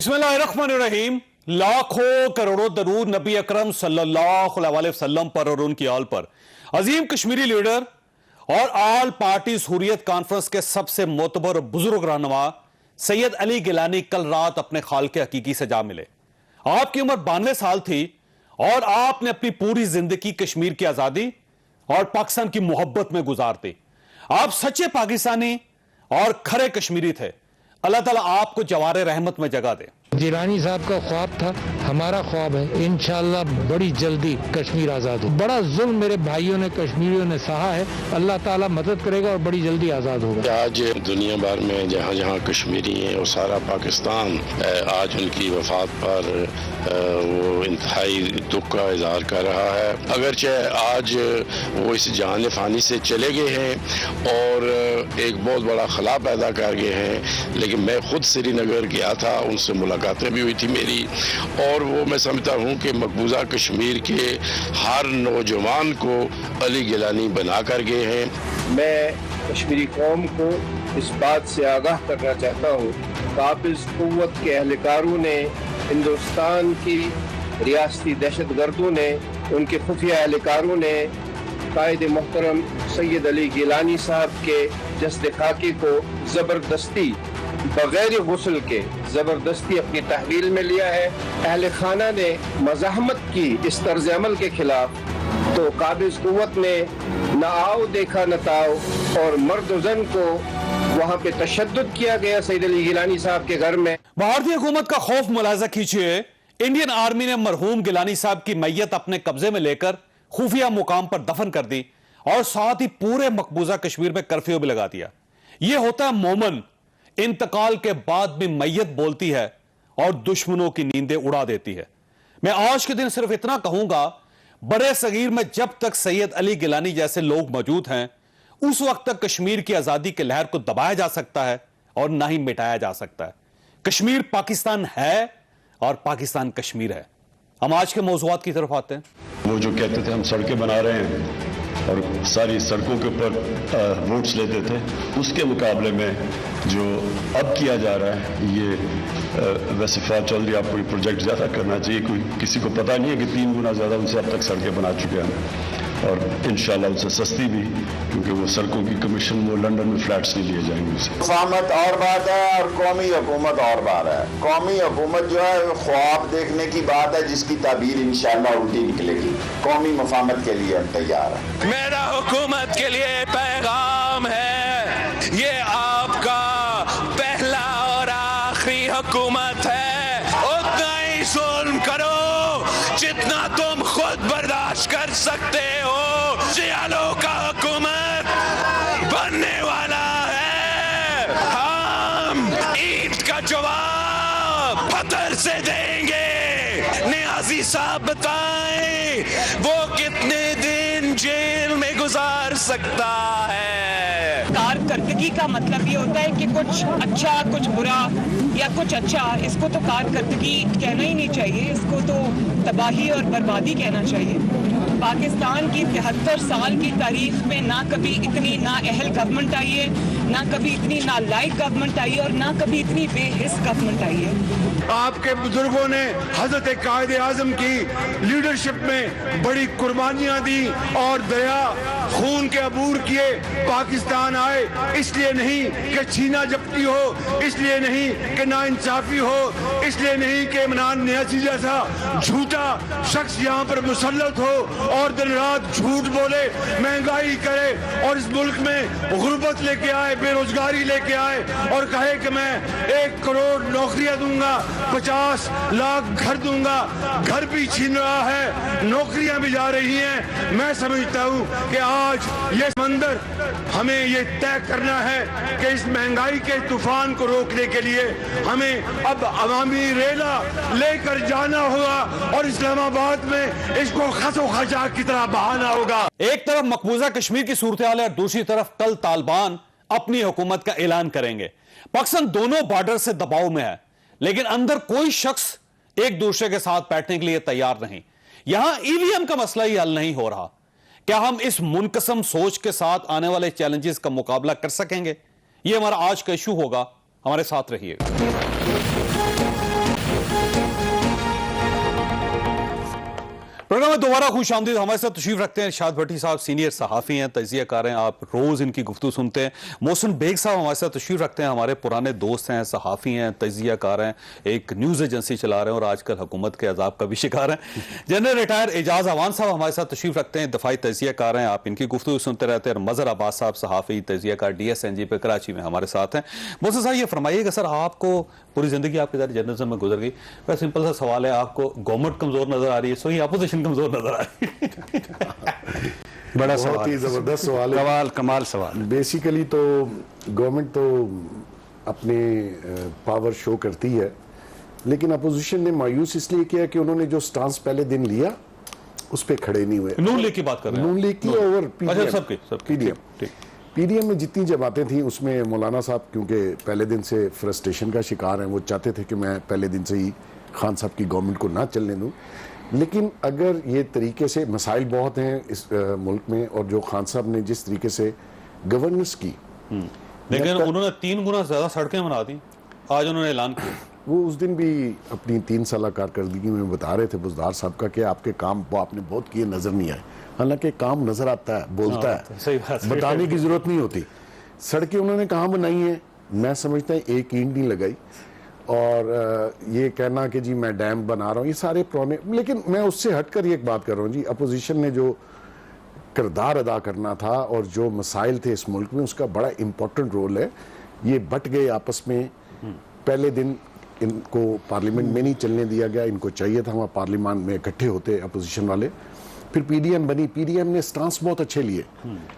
बिस्मिल्लाहिर्रहमानिर्रहीम। लाखों करोड़ों दरूद नबी अकरम सल्लल्लाहु अलैहि वसल्लम पर और उनकी आल पर। अजीम कश्मीरी लीडर और आल पार्टी हुर्रियत कॉन्फ्रेंस के सबसे मोतबर बुजुर्ग रहनुमा सैयद अली गिलानी कल रात अपने खालिक हकीकी से जा मिले। आपकी उम्र 92 साल थी और आपने अपनी पूरी जिंदगी कश्मीर की आजादी और पाकिस्तान की मोहब्बत में गुजार दी। आप सच्चे पाकिस्तानी और खरे कश्मीरी थे। अल्लाह ताला आपको जवारे रहमत में जगह दे। जिलानी साहब का ख्वाब था, हमारा ख्वाब है, इंशाअल्लाह बड़ी जल्दी कश्मीर आज़ाद हो। बड़ा जुल्म मेरे भाइयों ने कश्मीरियों ने सहा है, अल्लाह ताला मदद करेगा और बड़ी जल्दी आज़ाद होगा। आज दुनिया भर में जहाँ जहाँ कश्मीरी हैं और सारा पाकिस्तान आज उनकी वफात पर वो इंतहाई दुख का इजहार कर रहा है। अगरचे आज वो इस जहान फ़ानी से चले गए हैं और एक बहुत बड़ा खला पैदा कर गए हैं, लेकिन मैं खुद श्रीनगर गया था, उनसे मुलाकातें भी हुई थी मेरी, और वो मैं समझता हूँ कि मकबूजा कश्मीर के हर नौजवान को अली गिलानी बना कर गए हैं। मैं कश्मीरी कौम को इस बात से आगाह करना चाहता हूँ, काबिज कुव्वत के एहलकारों ने, हिंदुस्तान की रियासती दहशत गर्दों ने, उनके खुफिया एहलकारों ने कायद मोहतरम सैयद अली गिलानी साहब के जस्द खाकी को ज़बरदस्ती बगैर गुस्ल के ज़बरदस्ती अपनी तहवील में लिया है। अहल खाना ने मज़ाहमत की इस तर्ज अमल के खिलाफ, तो काबिज कुव्वत ने न आओ देखा न ताओ और मर्द जन को वहाँ पे तशद्दुद किया गया सैयद अली गिलानी साहब के घर में। भारतीय हुकूमत का खौफ मुलाजा कीजिए। इंडियन आर्मी ने मरहूम गिलानी साहब की मैयत अपने कब्जे में लेकर खुफिया मुकाम पर दफन कर दी और साथ ही पूरे मकबूजा कश्मीर में कर्फ्यू भी लगा दिया। यह होता है मोमन, इंतकाल के बाद भी मैयत बोलती है और दुश्मनों की नींदें उड़ा देती है। मैं आज के दिन सिर्फ इतना कहूंगा, बड़े सगीर में जब तक सैयद अली गिलानी जैसे लोग मौजूद हैं, उस वक्त तक कश्मीर की आजादी के लहर को दबाया जा सकता है और ना ही मिटाया जा सकता है। कश्मीर पाकिस्तान है और पाकिस्तान कश्मीर है। हम आज के मौज़ूआत की तरफ आते हैं। वो जो कहते थे हम सड़कें बना रहे हैं और सारी सड़कों के ऊपर वोट्स लेते थे, उसके मुकाबले में जो अब किया जा रहा है, ये वैसे फ़ौज चल रही है, आपको ये प्रोजेक्ट ज़्यादा करना चाहिए। कोई किसी को पता नहीं है कि 3 गुना ज़्यादा उनसे अब तक सड़कें बना चुके हैं और इंशाल्लाह उनसे सस्ती भी, क्योंकि वो सड़कों की कमीशन वो लंदन में फ्लैट्स नहीं लिए जाएंगे उनसे। मफाहमत और बात है और कौमी हुकूमत और बात है। कौमी हुकूमत जो है वो ख्वाब देखने की बात है, जिसकी ताबीर इंशाल्लाह उल्टी निकलेगी। कौमी मफाहमत के लिए हम तैयार हैं। मेरा हुकूमत के लिए पैगाम है, ये आपका पहला और आखिरी हुकूमत है। उतना ही जुल्म करो जितना तुम खुद बर्दाश्त कर सकते हो। जियालों का हुकूमत बनने वाला है। हम ईद का जवाब पत्थर से देंगे। नियाजी साहब बताएं वो कितने दिन जेल में गुजार सकता है। कारकर्दगी का मतलब ये होता है कि कुछ अच्छा कुछ बुरा या कुछ अच्छा, इसको तो कारकर्दगी कहना ही नहीं चाहिए, इसको तो तबाही और बर्बादी कहना चाहिए। पाकिस्तान की 73 साल की तारीख में ना कभी इतनी नाअहल गवर्नमेंट आई है, ना कभी इतनी नालायक गवर्नमेंट आई है और ना कभी इतनी बेहिस गवर्नमेंट आई है। आपके बुजुर्गों ने हजरत कायद आजम की लीडरशिप में बड़ी कुर्बानियां दी और दया खून के अबूर किए पाकिस्तान आए। इसलिए नहीं कि छीना जब्ती हो, इसलिए नहीं कि नाइंसाफी हो, इसलिए नहीं कि इमरान नियाज़ी जैसा झूठा शख्स यहाँ पर मुसल्लत हो और दिन रात झूठ बोले, महंगाई करे और इस मुल्क में गुर्बत लेके आए, बेरोजगारी लेके आए और कहे कि मैं 1 करोड़ नौकरियां दूंगा, 50 लाख घर दूंगा। घर भी छीन रहा है, नौकरियां भी जा रही हैं। मैं समझता हूं कि आज ये मंदिर हमें ये तय करना है कि इस महंगाई के तूफान को रोकने के लिए हमें अब अवामी रेला लेकर जाना होगा और इस्लामाबाद में इसको खसो खचा की तरह बहाना होगा। एक तरफ मकबूजा कश्मीर की सूरत हाल है, दूसरी तरफ कल तालिबान अपनी हुकूमत का ऐलान करेंगे। पाकिस्तान दोनों बॉर्डर से दबाव में है, लेकिन अंदर कोई शख्स एक दूसरे के साथ बैठने के लिए तैयार नहीं। यहां ईवीएम का मसला ही हल नहीं हो रहा। क्या हम इस मुनकसम सोच के साथ आने वाले चैलेंजेस का मुकाबला कर सकेंगे? यह हमारा आज का इशू होगा। हमारे साथ रहिएगा। प्रोग्राम में दोबारा खुश आमदीद। हमारे साथ तशरीफ रखते हैं इरशाद भट्टी साहब, सीनियर सहाफ़ी हैं, तजियाकार हैं, आप रोज़ इनकी गुफ्तगू सुनते हैं। मोहसिन बेग साहब हमारे साथ तशरीफ रखते हैं, हमारे पुराने दोस्त हैं, सहाफ़ी हैं, तजियाकार हैं, एक न्यूज़ एजेंसी चला रहे हैं और आजकल हुकूमत के अजाब का भी शिकार हैं। जनरल रिटायर एजाज अवान साहब हमारे साथ तशरीफ रखते हैं, दफाई तजियाकार हैं, आप इनकी गुफ्तगू सुनते रहते हैं। मज़हर अब्बास साहब सहाफ़ी तजियाकार DSNG पे कराची में हमारे साथ हैं। मोहसिन साहब ये फरमाइएगा, सर आपको पूरी ज़िंदगी आपके साथ जर्नलिज्म में गुजर गई, वह सिंपल सा सवाल है, आपको गवर्नमेंट कमज़ोर नज़र आ रही है, सही अपोजिशन कमज़ोर नज़र आ रही है? बड़ा बहुत ही जबरदस्त सवाल है, कमाल सवाल। बेसिकली तो गवर्नमेंट तो अपने पावर शो करती है, लेकिन अपोजिशन ने मायूस इसलिए किया कि उन्होंने जो स्टांस पहले दिन लिया उस पर खड़े नहीं हुए। नून लीग की बात कर रहे हैं, नून लीग की और सबकी पीडीएम में जितनी जमातें थी उसमें मौलाना साहब क्योंकि पहले दिन से फ्रस्ट्रेशन का शिकार हैं, वो चाहते थे कि मैं पहले दिन से ही खान साहब की गवर्नमेंट को ना चलने दूं। लेकिन अगर ये तरीके से मसाइल बहुत हैं इस मुल्क में, और जो खान साहब ने जिस तरीके से गवर्नेंस की, लेकिन उन्होंने 3 गुना ज्यादा सड़कें बना दी, आज उन्होंने ऐलान किया। वो उस दिन भी अपनी 3 साल कारकर्दगी में बता रहे थे बुजदार साहब का कि आपके काम वो आपने बहुत किए नजर नहीं आए। हालांकि काम नजर आता है, बोलता है, सही बात, बताने की जरूरत नहीं होती। सड़कें उन्होंने कहाँ बनाई हैं, मैं समझता हूँ एक ईंट नहीं लगाई। और ये कहना कि जी मैं डैम बना रहा हूँ, ये सारे पुराने, लेकिन मैं उससे हटकर ये एक बात कर रहा हूँ जी, अपोजिशन ने जो किरदार अदा करना था और जो मसाइल थे इस मुल्क में, उसका बड़ा इंपॉर्टेंट रोल है। ये बट गए आपस में, पहले दिन इनको पार्लियामेंट में नहीं चलने दिया गया, इनको चाहिए था वहाँ पार्लियामेंट में इकट्ठे होते अपोजिशन वाले। फिर पीडीएम बनी, पीडीएम ने स्टांस बहुत अच्छे लिए,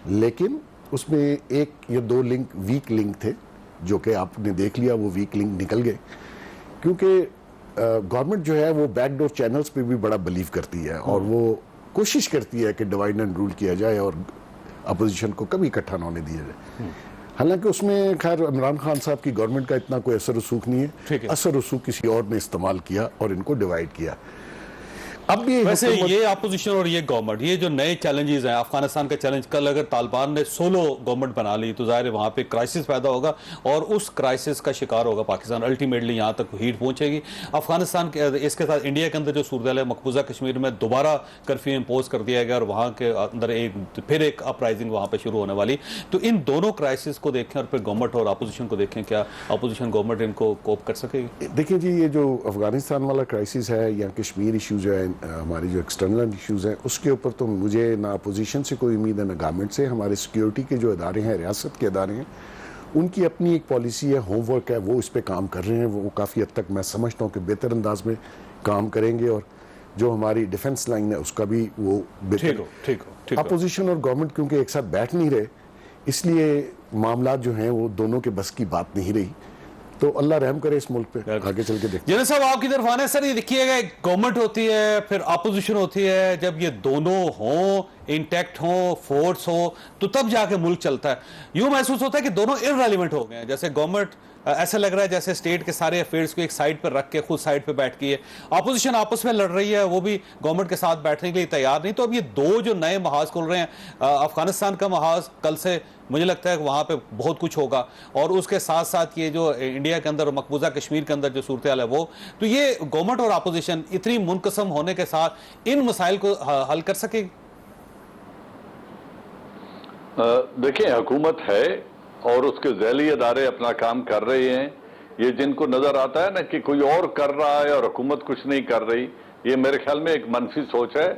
लेकिन उसमें 1 या 2 लिंक वीक लिंक थे, जो कि आपने देख लिया, वो वीक लिंक निकल गए। क्योंकि गवर्नमेंट जो है वो बैकडोर चैनल्स पे भी बड़ा बिलीव करती है और वो कोशिश करती है कि डिवाइड एंड रूल किया जाए और अपोजिशन को कभी इकट्ठा ना होने दिया जाए। हालांकि उसमें खैर इमरान खान साहब की गवर्नमेंट का इतना कोई असर रसूख नहीं है, असर रसूख किसी और ने इस्तेमाल किया और इनको डिवाइड किया। अब भी वैसे ये अपोजिशन और ये गवर्नमेंट, ये जो नए चैलेंजेस हैं, अफगानिस्तान का चैलेंज, कल अगर तालिबान ने सोलो गवर्नमेंट बना ली तो जाहिर है वहाँ पे क्राइसिस पैदा होगा और उस क्राइसिस का शिकार होगा पाकिस्तान। अल्टीमेटली यहाँ तक हीट पहुँचेगी अफगानिस्तान के। इसके साथ इंडिया के अंदर जो सूरत है, मकबूजा कश्मीर में दोबारा कर्फ्यू इम्पोज कर दिया गया और वहाँ के अंदर फिर एक अपराइजिंग वहाँ पर शुरू होने वाली। तो इन दोनों क्राइसिस को देखें और फिर गवर्नमेंट और अपोजिशन को देखें, क्या अपोजिशन गवर्नमेंट इनको कोप कर सकेगी? देखिए जी, ये जो अफगानिस्तान वाला क्राइसिस है या कश्मीर इशूज है, हमारी जो एक्सटर्नल इश्यूज हैं, उसके ऊपर तो मुझे ना अपोजिशन से कोई उम्मीद है ना गवर्नमेंट से। हमारे सिक्योरिटी के जो इदारे हैं, रियासत के इदारे हैं, उनकी अपनी एक पॉलिसी है, होमवर्क है, वो इस पे काम कर रहे हैं। वो काफ़ी हद तक मैं समझता हूँ कि बेहतर अंदाज में काम करेंगे और जो हमारी डिफेंस लाइन है उसका भी वो बेहतर। अपोजिशन और गवर्नमेंट क्योंकि एक साथ बैठ नहीं रहे, इसलिए मामला जो हैं वो दोनों के बस की बात नहीं रही। तो अल्लाह रहम करे इस मुल्क पे, आगे चल के देखते हैं। जनरल साहब आपकी तरफ आने सर, ये देखिएगा गवर्नमेंट होती है, फिर अपोजिशन होती है, जब ये दोनों हों, इंटैक्ट हो, फोर्स हो, तो तब जाके मुल्क चलता है। यूं महसूस होता है कि दोनों इररेलेवेंट हो गए हैं। जैसे गवर्नमेंट ऐसा लग रहा है जैसे स्टेट के सारे अफेयर्स को एक साइड पर रख के खुद साइड पे बैठ गई है, अपोजिशन आपस में लड़ रही है, वो भी गवर्नमेंट के साथ बैठने के लिए तैयार नहीं। तो अब ये दो जो नए महाज खुल रहे हैं, अफगानिस्तान का महाज, कल से मुझे लगता है कि वहाँ पे बहुत कुछ होगा, और उसके साथ साथ ये जो इंडिया के अंदर मकबूजा कश्मीर के अंदर जो सूरत हाल है वो, तो ये गवर्नमेंट और अपोजिशन इतनी मुनकसम होने के साथ इन मसाइल को हल कर सकेगी? देखिए, हुकूमत है और उसके ज़ैली अदारे अपना काम कर रहे हैं। ये जिनको नजर आता है ना कि कोई और कर रहा है और हुकूमत कुछ नहीं कर रही, ये मेरे ख्याल में एक मनफी सोच है।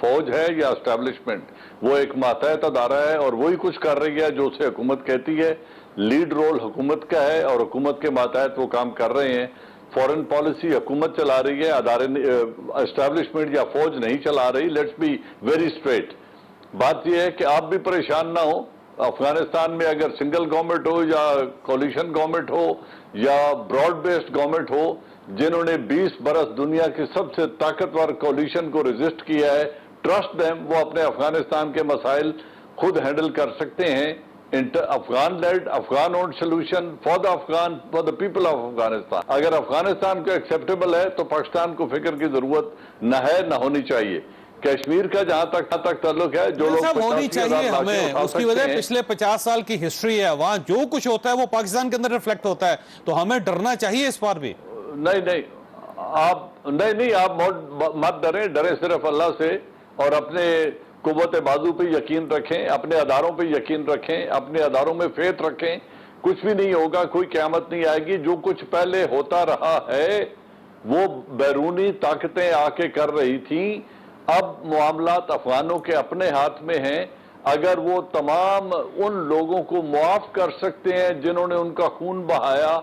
फौज है या एस्टेब्लिशमेंट, वो एक मातहत अदारा है और वही कुछ कर रही है जो उसे हुकूमत कहती है। लीड रोल हुकूमत का है और हुकूमत के मातहत वो काम कर रहे हैं। फॉरेन पॉलिसी हुकूमत चला रही है, अदारे एस्टेब्लिशमेंट या फौज नहीं चला रही। Let's be very straight. बात यह है कि आप भी परेशान ना हो। अफगानिस्तान में अगर सिंगल गवर्नमेंट हो या कोलिशन गवर्नमेंट हो या ब्रॉड बेस्ड गवर्नमेंट हो, जिन्होंने 20 बरस दुनिया की सबसे ताकतवर कोलिशन को रेजिस्ट किया है, ट्रस्ट देम, वो अपने अफगानिस्तान के मसाइल खुद हैंडल कर सकते हैं। Afghan led, Afghan owned solution for the Afghan, for the people of Afghanistan. अगर अफगानिस्तान को एक्सेप्टेबल है तो पाकिस्तान को फिक्र की जरूरत न है, न होनी चाहिए। कश्मीर का जहां तक ताल्लुक है, जो लोग होनी चाहिए हमें, उसकी वजह पिछले 50 साल की हिस्ट्री है। वहां जो कुछ होता है वो पाकिस्तान के अंदर रिफ्लेक्ट होता है, तो हमें डरना चाहिए इस बार भी। नहीं, आप नहीं आप मत डरें, डरे सिर्फ अल्लाह से और अपने कुव्वत बाजू पे यकीन रखें, अपने अदारों पे यकीन रखें, अपने अदारों में फेथ रखें। कुछ भी नहीं होगा, कोई क़यामत नहीं आएगी। जो कुछ पहले होता रहा है वो बैरूनी ताकतें आके कर रही थी। अब मामलात अफगानों के अपने हाथ में हैं। अगर वो तमाम उन लोगों को मुआफ कर सकते हैं जिन्होंने उनका खून बहाया,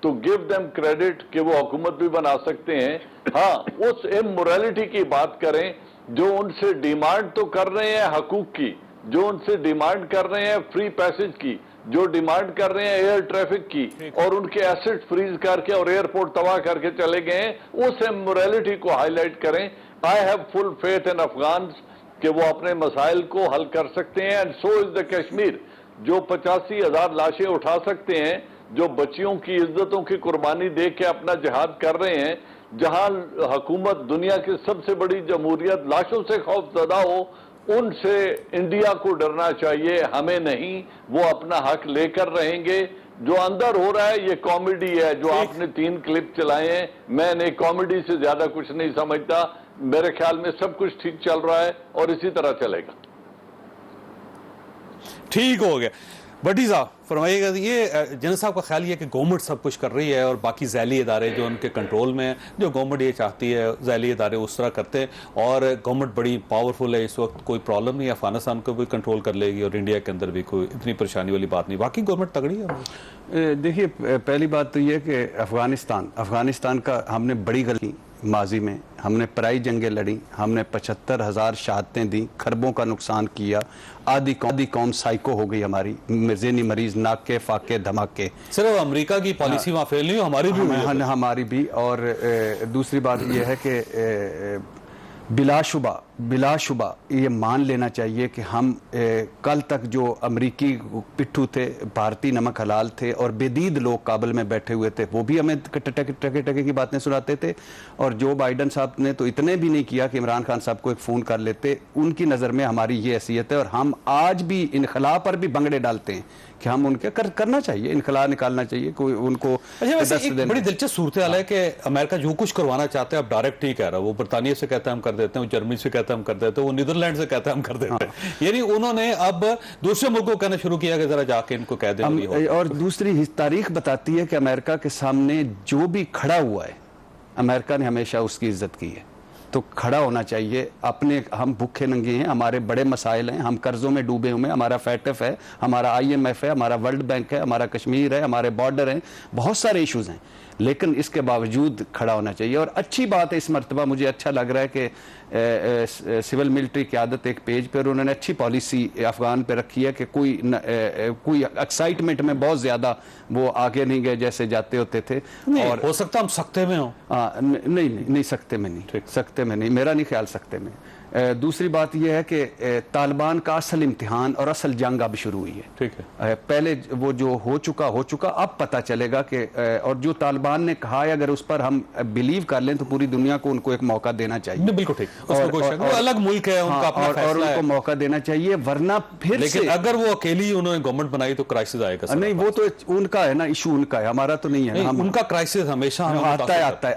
तो गिव देम क्रेडिट कि वो हुकूमत भी बना सकते हैं। हाँ, उस इमोरलिटी की बात करें जो उनसे डिमांड तो कर रहे हैं हकूक की, जो उनसे डिमांड कर रहे हैं फ्री पैसेज की, जो डिमांड कर रहे हैं एयर ट्रैफिक की, और उनके एसेट फ्रीज करके और एयरपोर्ट तबाह करके चले गए हैं, उस इमोरलिटी को हाईलाइट करें। I have full faith in Afghan कि वो अपने मसाइल को हल कर सकते हैं। And so is the Kashmir, जो 85,000 लाशें उठा सकते हैं, जो बच्चियों की इज्जतों की कुर्बानी दे के अपना जिहाद कर रहे हैं, जहां हुकूमत दुनिया की सबसे बड़ी जमहूरियत लाशों से खौफजदा हो, उनसे इंडिया को डरना चाहिए, हमें नहीं। वो अपना हक लेकर रहेंगे। जो अंदर हो रहा है ये कॉमेडी है, जो आपने 3 क्लिप चलाए हैं, मैंने कॉमेडी से ज्यादा कुछ नहीं समझता। मेरे ख्याल में सब कुछ ठीक चल रहा है और इसी तरह चलेगा। ठीक हो गया। भट्टी साहब फरमाइएगा, ये जनरल साहब का ख्याल ये है कि गवर्नमेंट सब कुछ कर रही है और बाकी ज़ैली इदारे जो उनके कंट्रोल में हैं, जो गवर्नमेंट ये चाहती है ज़ैली इदारे उस तरह करते हैं, और गवर्नमेंट बड़ी पावरफुल है इस वक्त, कोई प्रॉब्लम नहीं, अफगानिस्तान को भी कंट्रोल कर लेगी और इंडिया के अंदर भी कोई इतनी परेशानी वाली बात नहीं। बाकी गवर्नमेंट तगड़ी है। देखिए, पहली बात तो ये कि अफगानिस्तान का हमने बड़ी गलती माजी में, हमने पराई जंगें लड़ी, हमने 75,000 शहादतें दी, खरबों का नुकसान किया, आधी कौम साइको हो गई हमारी, ज़हनी मरीज, नाके फाके धमाके। सिर्फ अमेरिका की पॉलिसी वहाँ फेल नहीं, हमारी भी हमारी भी। और दूसरी बात यह है कि बिलाशुबा ये मान लेना चाहिए कि हम कल तक जो अमरीकी पिट्ठू थे, भारतीय नमक हलाल थे और बेदीद लोग काबल में बैठे हुए थे, वो भी हमें टके की बातें सुनाते थे। और जो बाइडन साहब ने तो इतने भी नहीं किया कि इमरान खान साहब को एक फ़ोन कर लेते। उनकी नज़र में हमारी ये हैसियत है और हम आज भी इनखला पर भी भंगड़े डालते हैं कि हम उनके करना चाहिए, इनखला निकालना चाहिए, कोई उनको। अच्छा, एक बड़ी दिलचस्प सूरत हाल है कि अमेरिका जो कुछ करवाना चाहते हैं अब डायरेक्ट नहीं कह रहा। वो बरतानिया से कहता है हम कर देते हैं, वो जर्मनी से कहता है हम कर देते हैं, वो नीदरलैंड से कहता है हम कर देते हैं। यानी उन्होंने अब दूसरे मुल्कों को कहना शुरू किया कि जरा जाके इनको कह दें। और दूसरी तारीख बताती है कि अमेरिका के सामने जो भी खड़ा हुआ है, अमेरिका ने हमेशा उसकी इज्जत की है। तो खड़ा होना चाहिए। अपने हम भूखे नंगे हैं, हमारे बड़े मसाइल हैं, हम कर्जों में डूबे हुए हैं, हमारा फैटफ है, हमारा IMF है, हमारा वर्ल्ड बैंक है, हमारा कश्मीर है, हमारे बॉर्डर हैं, बहुत सारे इश्यूज हैं, लेकिन इसके बावजूद खड़ा होना चाहिए। और अच्छी बात है, इस मरतबा मुझे अच्छा लग रहा है कि सिविल मिलिट्री क़यादत एक पेज पर उन्होंने अच्छी पॉलिसी अफगान पे रखी है कि कोई एक्साइटमेंट में बहुत ज़्यादा वो आगे नहीं गए जैसे जाते होते थे। और हो सकता हम सख्ते में हो। नहीं सख्ते में नहीं, सख्ते में नहीं, मेरा नहीं ख्याल सख्ते में। दूसरी बात यह है कि तालिबान का असल इम्तिहान और असल जंग अब शुरू हुई है। ठीक है, पहले वो जो हो चुका, अब पता चलेगा कि और जो तालिबान ने कहा है अगर उस पर हम बिलीव कर लें तो पूरी दुनिया को उनको एक मौका देना चाहिए। बिल्कुल ठीक, और अलग मुल्क है, उनका अपना फैसला है और उनको मौका देना चाहिए, वरना फिर लेकिन अगर वो अकेली उन्होंने गवर्नमेंट बनाई तो क्राइसिस आएगा। नहीं, वो तो उनका है ना, इशू उनका है, हमारा तो नहीं है। उनका क्राइसिस हमेशा आता है।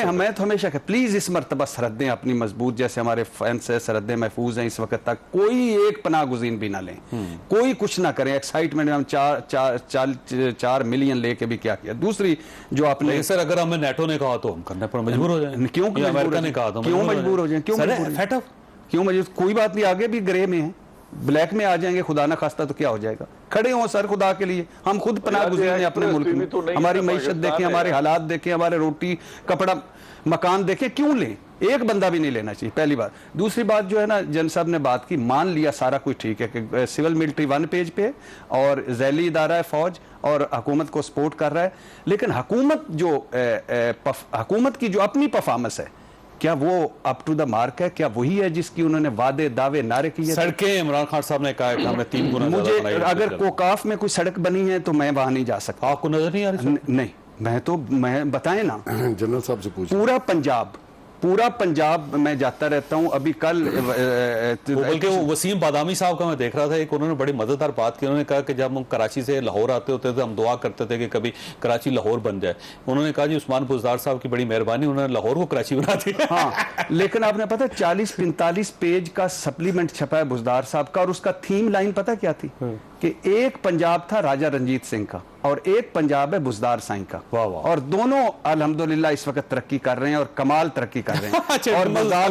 हमें तो हमेशा प्लीज इस मरतबा सरहदें अपनी मजबूत, जैसे हमारे से सरहदें महफूज हैं इस वक्त तक, कोई एक पनाह गुज़ीन भी ना लें, कोई कुछ ना करें। एक्साइटमेंट में हम 4 मिलियन लेके भी क्या किया। दूसरी जो आपने सर, अगर हमें नेटो ने कहा तो हम करने पर मजबूर हो जाएं। क्यों अमेरिका ने कहा तो क्यों मजबूर हो जाएं? क्यों मजबूर? कोई बात नहीं, आगे भी ग्रे में है, ब्लैक में आ जाएंगे, खुदा ना खास्ता तो क्या हो जाएगा। खड़े हो सर खुदा के लिए, हम खुद पनाह गुज़ीन हैं अपने मुल्क में। हमारी मईशत देखें, हमारे हालात देखें, हमारे रोटी कपड़ा मकान देखें, क्यों लें? एक बंदा भी नहीं लेना चाहिए, पहली बात। दूसरी बात जो है ना, जन साहब ने बात की, मान लिया सारा कुछ ठीक है कि सिविल मिलिट्री 1 पेज पे और ज़ैली इदारा है फौज और हुकूमत को सपोर्ट कर रहा है, लेकिन हुकूमत की जो अपनी परफॉर्मेंस है, क्या वो अप टू द मार्क है? क्या वही है जिसकी उन्होंने वादे दावे नारे किए? सड़कें इमरान खान साहब ने कहा कि हमने 3 गुना मुझे अगर कोकाफ में कोई सड़क बनी है तो मैं वहां नहीं जा सकता। आपको नजर नहीं आ रही? नहीं, मैं बताएं ना, जनरल साहब से पूछिए। पूरा पूरा पंजाब मैं जाता रहता हूं। अभी कल बल्कि वो वसीम बादामी साहब का मैं देख रहा था, एक उन्होंने बड़ी मजेदार बात की। उन्होंने कहा कि जब हम कराची से लाहौर आते होते थे हम दुआ करते थे कि कभी कराची लाहौर बन जाए। उन्होंने कहा जी उस्मान बुज़दार साहब की बड़ी मेहरबानी, उन्होंने लाहौर को कराची बना दिया। हाँ, लेकिन आपने पता 40-45 पेज का सप्लीमेंट छपा है बुज़दार साहब का, और उसका थीम लाइन पता क्या थी कि एक पंजाब था राजा रंजीत सिंह का और एक पंजाब है बुज़दार साईं का। वाह वाह। और दोनों अल्हम्दुलिल्लाह इस वक्त तरक्की कर रहे हैं और कमाल तरक्की कर रहे अच्छा, हैं। और बुज़दार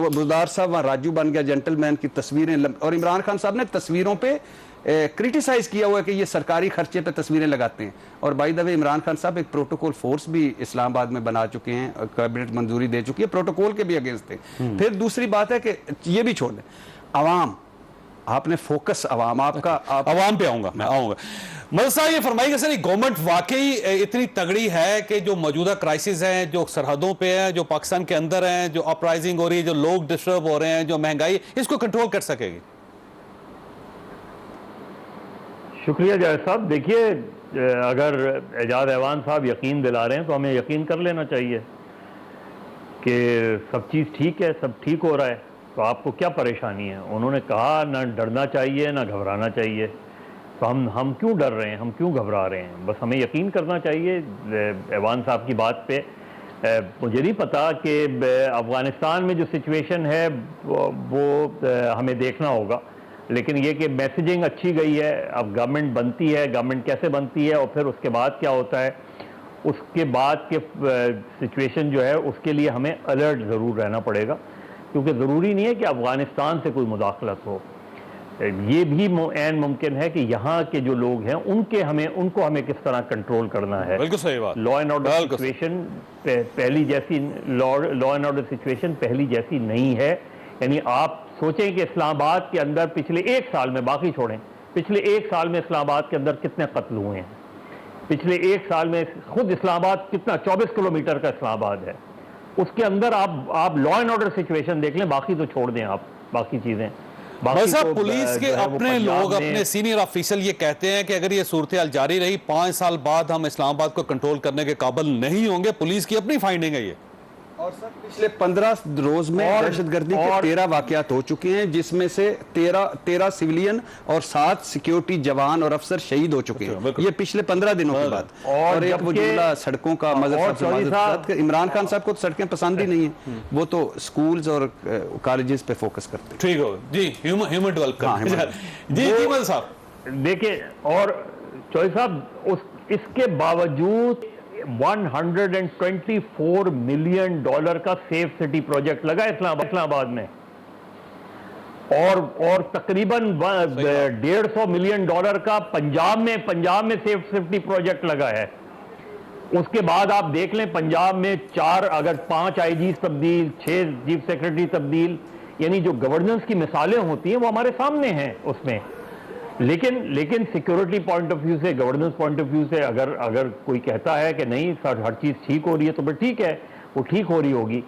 बुज़दार साहब वहाँ राजू बन गया, जेंटलमैन की तस्वीरें, और इमरान खान साहब ने तस्वीरों पे क्रिटिसाइज किया हुआ है कि ये सरकारी खर्चे पे तस्वीरें लगाते हैं। और by the way Imran Khan साहब एक प्रोटोकॉल फोर्स भी इस्लामाबाद में बना चुके हैं, कैबिनेट मंजूरी दे चुकी है, प्रोटोकॉल के भी अगेंस्ट थे। फिर दूसरी बात है कि ये भी छोड़ दें, अवाम, आपने फोकस अवाम, आपका अवाम पे आऊंगा मैं आऊंगा। मदद साहब ये फरमाइएगा सर, गवर्नमेंट वाकई इतनी तगड़ी है कि जो मौजूदा क्राइसिस है, जो सरहदों पे है, जो पाकिस्तान के अंदर है, जो अपराइजिंग हो रही है, जो लोग डिस्टर्ब हो रहे हैं, जो महंगाई, इसको कंट्रोल कर सकेगी? शुक्रिया जावेद साहब। देखिए, अगर एजाज ऐवान साहब यकीन दिला रहे हैं तो हमें यकीन कर लेना चाहिए कि सब चीज़ ठीक है, सब ठीक हो रहा है, तो आपको क्या परेशानी है। उन्होंने कहा ना डरना चाहिए ना घबराना चाहिए, तो हम क्यों डर रहे हैं, हम क्यों घबरा रहे हैं? बस हमें यकीन करना चाहिए ऐवान साहब की बात पे। मुझे नहीं पता कि अफ़गानिस्तान में जो सिचुएशन है वो हमें देखना होगा, लेकिन ये कि मैसेजिंग अच्छी गई है। अब गवर्नमेंट बनती है, गवर्नमेंट कैसे बनती है और फिर उसके बाद क्या होता है, उसके बाद के सिचुएशन जो है उसके लिए हमें अलर्ट ज़रूर रहना पड़ेगा, क्योंकि ज़रूरी नहीं है कि अफ़गानिस्तान से कोई मुदाखलत हो। ये भी ऐन मुमकिन है कि यहाँ के जो लोग हैं उनको हमें किस तरह कंट्रोल करना है। बिल्कुल सही बात। लॉ एंड ऑर्डर सिचुएशन पहली जैसी लॉ एंड ऑर्डर सिचुएशन पहली जैसी नहीं है। यानी आप सोचें कि इस्लामाबाद के अंदर पिछले एक साल में, बाकी छोड़ें, पिछले एक साल में इस्लामाबाद के अंदर कितने कत्ल हुए हैं। पिछले एक साल में खुद इस्लामाबाद कितना 24 किलोमीटर का इस्लामाबाद है, उसके अंदर आप लॉ एंड ऑर्डर सिचुएशन देख लें, बाकी तो छोड़ दें आप, बाकी चीजें। तो पुलिस के अपने लोग, अपने सीनियर ऑफिसर ये कहते हैं कि अगर ये सूरत हाल जारी रही 5 साल बाद हम इस्लामाबाद को कंट्रोल करने के काबिल नहीं होंगे। पुलिस की अपनी फाइंडिंग है ये। और सर पिछले 15 रोज में दहशतगर्दी के 13 वाकयात हो चुके हैं, जिसमें से 13 सिविलियन और 7 सिक्योरिटी जवान और अफसर शहीद हो चुके हैं। ये पिछले 15 दिनों की बात। और एक वो जुमला सड़कों का इमरान खान साहब को तो सड़कें पसंद ही नहीं है, वो तो स्कूल्स और कॉलेजेस पे फोकस करते हैं। ठीक हो जी, ह्यूमन डेवलपमेंट जी साहब। देखिए, और चौधरी साहब इसके बावजूद $124 मिलियन का सेफ सिटी प्रोजेक्ट लगा इस्लामाबाद में, और तकरीबन $150 मिलियन का पंजाब में सेफ सिटी प्रोजेक्ट लगा है। उसके बाद आप देख लें, पंजाब में 5 आईजी तब्दील, 6 चीफ सेक्रेटरी तब्दील, यानी जो गवर्नेंस की मिसालें होती हैं वो हमारे सामने हैं उसमें। लेकिन सिक्योरिटी पॉइंट ऑफ व्यू से, गवर्नेंस पॉइंट ऑफ व्यू से अगर कोई कहता है कि नहीं सर हर चीज़ ठीक हो रही है, तो फिर ठीक है, वो ठीक हो रही होगी।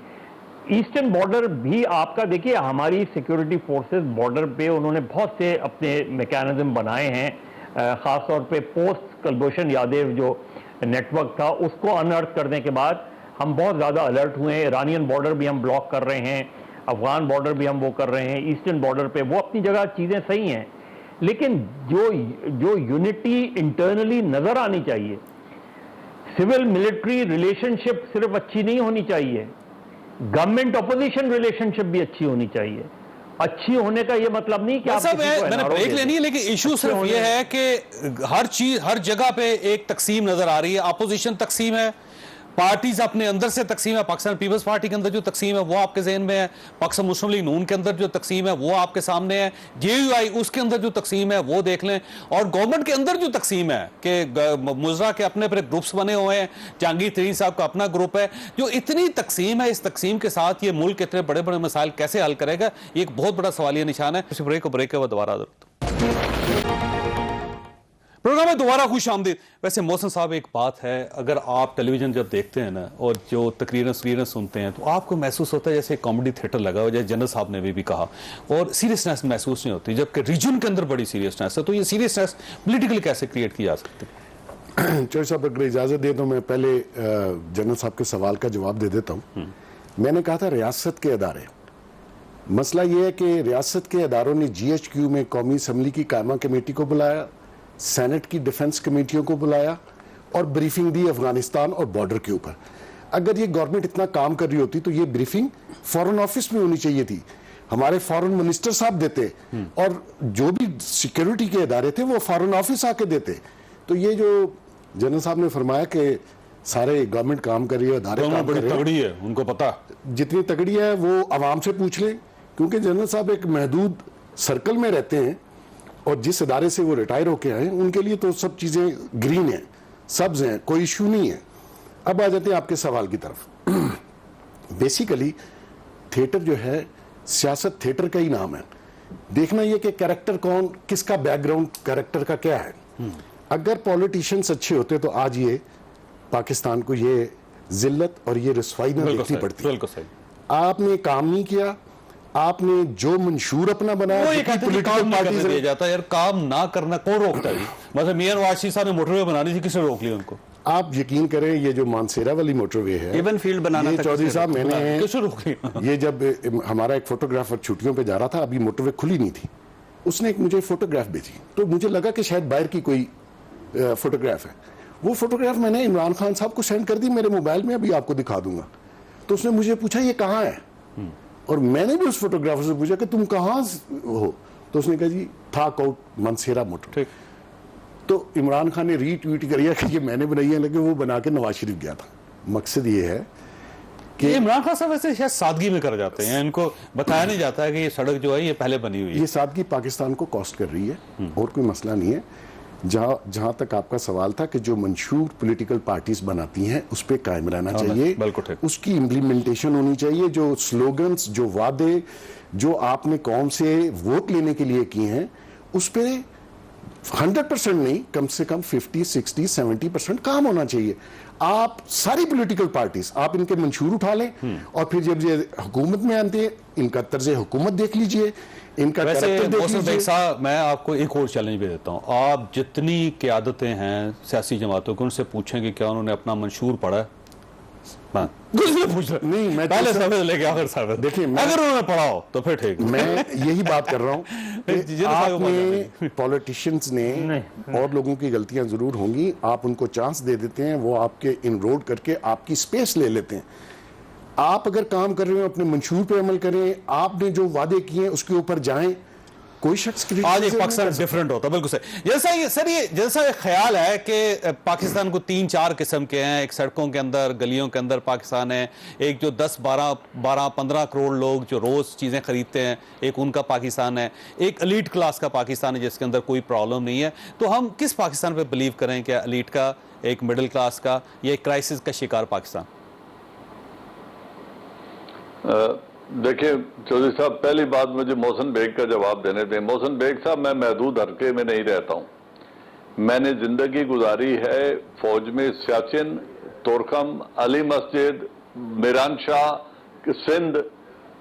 ईस्टर्न बॉर्डर भी आपका देखिए, हमारी सिक्योरिटी फोर्सेस बॉर्डर पे उन्होंने बहुत से अपने मैकेनिज्म बनाए हैं, ख़ास तौर पे पोस्ट कुलभूषण यादव जो नेटवर्क था उसको अनअर्थ करने के बाद हम बहुत ज़्यादा अलर्ट हुए हैं। ईरानियन बॉर्डर भी हम ब्लॉक कर रहे हैं, अफगान बॉर्डर भी हम वो कर रहे हैं। ईस्टर्न बॉर्डर पे वो अपनी जगह चीज़ें सही हैं, लेकिन जो यूनिटी इंटरनली नजर आनी चाहिए, सिविल मिलिट्री रिलेशनशिप सिर्फ अच्छी नहीं होनी चाहिए, गवर्नमेंट ऑपोजिशन रिलेशनशिप भी अच्छी होनी चाहिए। अच्छी होने का ये मतलब नहीं कि आप मैंने ब्रेक लेनी है, लेकिन इशू सिर्फ ये है कि हर चीज हर जगह पे एक तकसीम नजर आ रही है। अपोजिशन तकसीम है, पार्टीज अपने अंदर से तकसीम है। पाकिस्तान पीपल्स पार्टी के अंदर जो तकसीम है वो आपके जहन में है, पाकिस्तान मुस्लिम लीग नून के अंदर जो तकसीम है वो आपके सामने है, JUI उसके अंदर जो तकसीम है वो देख लें, और गवर्नमेंट के अंदर जो तकसीम है कि मुजरा के अपने पर ग्रुप्स बने हुए हैं, जहांगीर तरीन साहब का अपना ग्रुप है। जो इतनी तकसीम है, इस तकसीम के साथ ये मुल्क इतने बड़े बड़े मसाइल कैसे हल करेगा, ये एक बहुत बड़ा सवालिया निशान है। ब्रेक के बाद दोबारा प्रोग्राम में दोबारा खुश आमदीद। वैसे मोहसिन साहब, एक बात है, अगर आप टेलीविजन जब देखते हैं ना और जो तकरीरें सुनते हैं, तो आपको महसूस होता है जैसे कॉमेडी थिएटर लगा हो, जैसे जनरल साहब ने भी कहा, और सीरियसनेस महसूस नहीं होती, जबकि रीजन के अंदर बड़ी सीरियसनेस है। तो ये सीरियसनेस पॉलिटिकली कैसे क्रिएट की जा सकती है? चौधरी साहब अगर इजाज़त दे तो मैं पहले जनरल साहब के सवाल का जवाब दे देता हूँ। मैंने कहा था रियासत के अदारे, मसला यह है कि रियासत के अदारों ने GHQ में कौमी असम्बली की कायमा कमेटी को बुलाया, सेनेट की डिफेंस कमेटियों को बुलाया और ब्रीफिंग दी अफगानिस्तान और बॉर्डर के ऊपर। अगर ये गवर्नमेंट इतना काम कर रही होती तो ये ब्रीफिंग फॉरेन ऑफिस में होनी चाहिए थी, हमारे फॉरेन मिनिस्टर साहब देते और जो भी सिक्योरिटी के इदारे थे वो फॉरेन ऑफिस आके देते। तो ये जो जनरल साहब ने फरमाया कि सारे गवर्नमेंट काम कर रही है, अदारे काम कर रहे हैं, तगड़ी है, उनको पता जितनी तगड़ी है वो आवाम से पूछ लें, क्योंकि जनरल साहब एक महदूद सर्कल में रहते हैं और जिस इदारे से वो रिटायर होके आए उनके लिए तो सब चीज़ें ग्रीन हैं, सब्ज हैं, कोई इशू नहीं है। अब आ जाते हैं आपके सवाल की तरफ। बेसिकली थिएटर जो है, सियासत थिएटर का ही नाम है। देखना ये कि कैरेक्टर कौन, किसका बैकग्राउंड कैरेक्टर का क्या है। अगर पॉलिटिशियंस अच्छे होते तो आज ये पाकिस्तान को ये जिल्लत और ये रसवाई न देखनी पड़ती। बिल्कुल सही। आपने काम नहीं किया, आपने जो मंशूर अपना बनाया, वो ये कहते हैं काम नहीं करने दिया जाता यार, काम ना करना कौन रोकता है? मतलब मियां नवाज शरीफ साहब ने मोटरवे बनानी थी, किसने रोक लिया उनको? आप यकीन करें ये जो मानसेरा वाली मोटरवे है, इवन फील्ड बनाना ये तक चौधरी साहब मैंने किसने रोक लिया? ये जब हमारा एक फोटोग्राफर छुट्टियों पे जा रहा था, अभी मोटरवे खुली नहीं थी, उसने एक मुझे फोटोग्राफ भेजी, तो मुझे लगा कि शायद बाहर की कोई फोटोग्राफ है। वो फोटोग्राफ मैंने इमरान खान साहब को सेंड कर दी मेरे मोबाइल में, अभी आपको दिखा दूंगा। तो उसने मुझे पूछा ये कहाँ है, और मैंने भी उस फोटोग्राफर से पूछा कि तुम कहाँ हो, तो उसने कहा जी था कोट मनसेरा मोटर। तो इमरान खान ने रीट्वीट किया कि ये मैंने बनाई है, लेकिन वो बना के नवाज शरीफ गया था। मकसद ये है कि इमरान खान साहब वैसे शायद सादगी में कर जाते हैं, इनको बताया नहीं जाता है कि ये सड़क जो है ये पहले बनी हुई है। ये सादगी पाकिस्तान को कॉस्ट कर रही है और कोई मसला नहीं है। जहां तक आपका सवाल था कि जो मंशूर पॉलिटिकल पार्टीज बनाती हैं उस पर कायम रहना चाहिए, उसकी इम्प्लीमेंटेशन होनी चाहिए। जो स्लोगन्स, जो वादे जो आपने कौम से वोट लेने के लिए किए हैं, उस पर 100% नहीं, कम से कम 50, 60, 70% काम होना चाहिए। आप सारी पॉलिटिकल पार्टीज आप इनके मंशूर उठा लें और फिर जब ये हुकूमत में आते हैं इनका तर्ज हुकूमत देख लीजिए, इनका कैरेक्टर देख लीजिए। साहब मैं आपको एक और चैलेंज भी देता हूं, आप जितनी क़यादतें हैं सियासी जमातों को, उनसे पूछेंगे क्या उन्होंने अपना मंशूर पढ़ा है? पूछ रहा नहीं, मैं पहले सबसे लेके आखिर साहब देखिए, अगर उन्होंने पढ़ा हो तो फिर ठीक। मैं यही बात कर रहा हूँ कि आपने पॉलिटिशियंस ने, और लोगों की गलतियां जरूर होंगी, आप उनको चांस दे देते हैं, वो आपके इनरोड करके आपकी स्पेस ले लेते हैं। आप अगर काम कर रहे हो अपने मंशूर पे अमल करें, आपने जो वादे किए उसके ऊपर जाएं। कोई शख्स आज एक पाकिस्तान डिफरेंट होता, बिल्कुल सही। जैसा ये सर, ये जैसा एक ख्याल है कि पाकिस्तान को 3-4 किस्म के हैं, एक सड़कों के अंदर, गलियों के अंदर पाकिस्तान है, एक जो 10-12-15 करोड़ लोग जो रोज चीजें खरीदते हैं, एक उनका पाकिस्तान है, एक एलीट क्लास का पाकिस्तान है जिसके अंदर कोई प्रॉब्लम नहीं है। तो हम किस पाकिस्तान पे बिलीव करें, क्या एलीट का, एक मिडिल क्लास का, या एक क्राइसिस का शिकार पाकिस्तान? देखिए चौधरी साहब, पहली बात मुझे मोहसिन बेग का जवाब देने दें। मोहसिन बेग साहब, मैं महदूद हरके में नहीं रहता हूँ। मैंने जिंदगी गुजारी है फौज में, सियाचिन, तोरखम, अली मस्जिद, मीरान शाह, सिंध,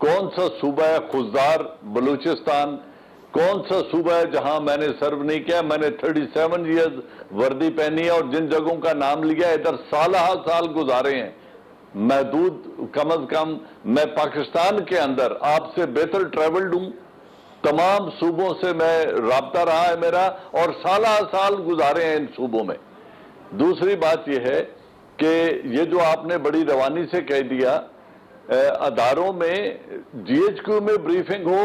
कौन सा सूबा है, खुजदार, बलूचिस्तान, कौन सा सूबा है जहां मैंने सर्व नहीं किया। मैंने 37 ईयर्स वर्दी पहनी है और जिन जगहों का नाम लिया इधर साल गुजारे हैं। महदूद कम अज कम मैं पाकिस्तान के अंदर आपसे बेहतर ट्रैवल्ड हूं, तमाम सूबों से मैं राब्ता रहा है मेरा, और साल गुजारे हैं इन सूबों में। दूसरी बात यह है कि ये जो आपने बड़ी रवानी से कह दिया, अदारों में GHQ में ब्रीफिंग हो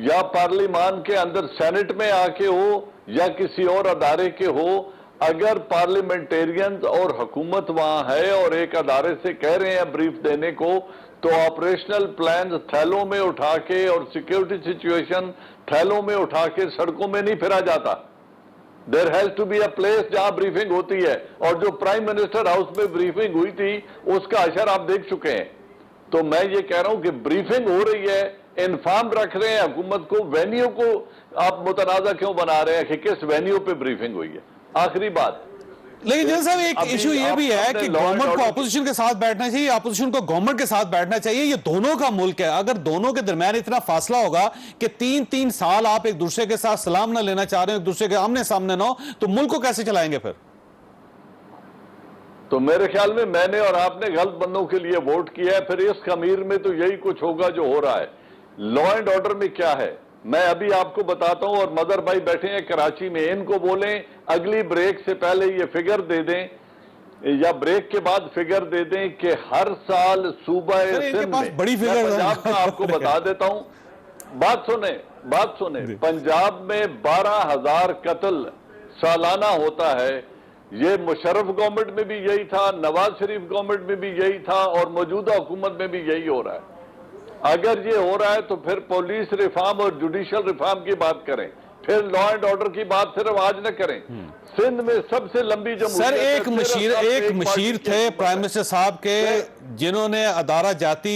या पार्लिमान के अंदर सेनेट में आके हो या किसी और अदारे के हो, अगर पार्लियामेंटेरियंस और हुकूमत वहां है और एक अदारे से कह रहे हैं ब्रीफ देने को, तो ऑपरेशनल प्लान थैलों में उठा के और सिक्योरिटी सिचुएशन थैलों में उठा के सड़कों में नहीं फिरा जाता। There has to be a place जहां ब्रीफिंग होती है, और जो प्राइम मिनिस्टर हाउस में ब्रीफिंग हुई थी उसका असर आप देख चुके हैं। तो मैं ये कह रहा हूं कि ब्रीफिंग हो रही है, इन्फॉर्म रख रहे हैं हुकूमत को, वेन्यू को आप मुतनाज़ा क्यों बना रहे हैं कि किस वेन्यू पे ब्रीफिंग हुई है। आखिरी बात, लेकिन जैसा एक इशू ये भी है कि गवर्नमेंट को अपोजिशन के साथ बैठना चाहिए, अपोजिशन को गवर्नमेंट के साथ बैठना चाहिए। ये दोनों का मुल्क है, अगर दोनों के दरमियान इतना फासला होगा कि 3-3 साल आप एक दूसरे के साथ सलाम ना लेना चाह रहे हो, एक दूसरे के आमने सामने ना हो, तो मुल्क को कैसे चलाएंगे फिर? तो मेरे ख्याल में मैंने और आपने गलत बंदों के लिए वोट किया है। फिर इस खमीर में तो यही कुछ होगा जो हो रहा है। लॉ एंड ऑर्डर में क्या है मैं अभी आपको बताता हूं, और मदर भाई बैठे हैं कराची में, इनको बोलें अगली ब्रेक से पहले ये फिगर दे दें या ब्रेक के बाद फिगर दे दें कि हर साल सूबा सिंध में, बड़ी फिगर मैं पंजाब का आपको बता देता हूं, बात सुने, पंजाब में 12,000 कत्ल सालाना होता है। ये मुशर्रफ गवर्नमेंट में भी यही था, नवाज शरीफ गवर्नमेंट में भी यही था, और मौजूदा हुकूमत में भी यही हो रहा है। अगर ये हो रहा है तो फिर पुलिस रिफॉर्म और जुडिशल रिफॉर्म की बात करें, फिर लॉ एंड ऑर्डर की बात सिर्फ आज न करें। सिंध में सबसे लंबी जमहूरियत सर एक मशीर थे प्राइम मिनिस्टर साहब के, जिन्होंने अदारा जाती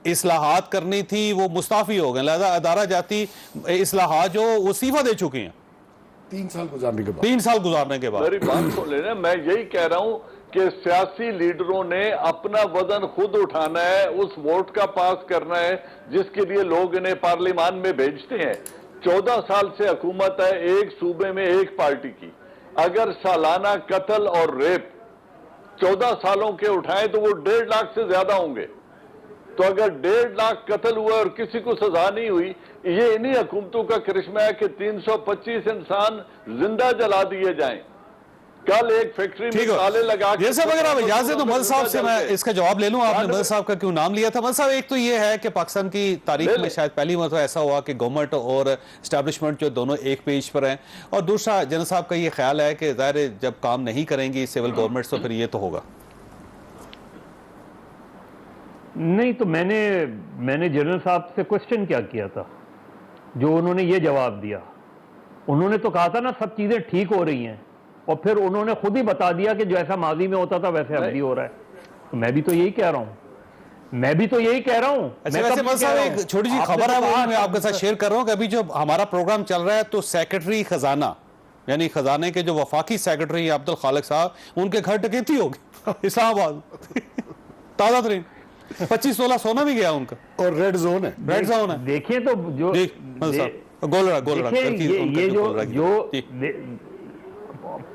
इस्लाहात करनी थी, वो मुस्ताफी हो गए। लिहाजा अदारा जाती इस्लाहात जो वो इस्तीफा दे चुके हैं 3 साल गुजारने के बाद। 3 साल गुजारने के बाद। मेरी बात सुन लेना, मैं यही कह रहा हूं कि सियासी लीडरों ने अपना वजन खुद उठाना है, उस वोट का पास करना है जिसके लिए लोग इन्हें पार्लियामान में भेजते हैं। 14 साल से हुकूमत है, एक सूबे में एक पार्टी की। अगर सालाना कत्ल और रेप 14 सालों के उठाएं तो वो 1.5 लाख से ज्यादा होंगे। तो अगर 1.5 लाख कत्ल हुआ और किसी को सजा नहीं हुई, ये इन्हीं हुकूमतों का करिश्मा है कि 325 इंसान जिंदा जला दिए जाएं। कल एक फैक्ट्री में ताले लगा के, जैसे अगर आप इजाजत तो मदद साहब से मैं इसका जवाब ले लूं। आपने मदद साहब का क्यों नाम लिया था? मदद साहब, एक तो ये है कि पाकिस्तान की तारीख में शायद पहली मरतबा ऐसा हुआ कि गवर्नमेंट और एस्टैब्लिशमेंट जो दोनों एक पेज पर हैं, और दूसरा जनरल साहब का ये ख्याल है कि ज़ाहिर है जब काम नहीं करेंगी सिविल गवर्नमेंट तो फिर ये तो होगा नहीं। तो मैंने जनरल साहब से क्वेश्चन क्या किया था जो उन्होंने ये जवाब दिया? उन्होंने तो कहा था ना सब चीजें ठीक हो रही हैं, और फिर उन्होंने खुद ही बता दिया कि जो ऐसा माजी में होता था वैसे अब भी हो रहा है। तो मैं भी तो यही कह रहा हूं। अच्छा, वैसे एक छोटी सी खबर है वो मैं आपके साथ शेयर कर रहा हूं कि अभी जो हमारा प्रोग्राम चल रहा है तो सेक्रेटरी खजाना यानी खजाने के जो वफाकी सेक्रेटरी अब्दुल खालिक साहब, उनके घर डकैती होगी इस्लामाबाद ताजा तरीन 25-16 सोना भी गया उनका, और रेड जोन है। देखिए तो जो ये जो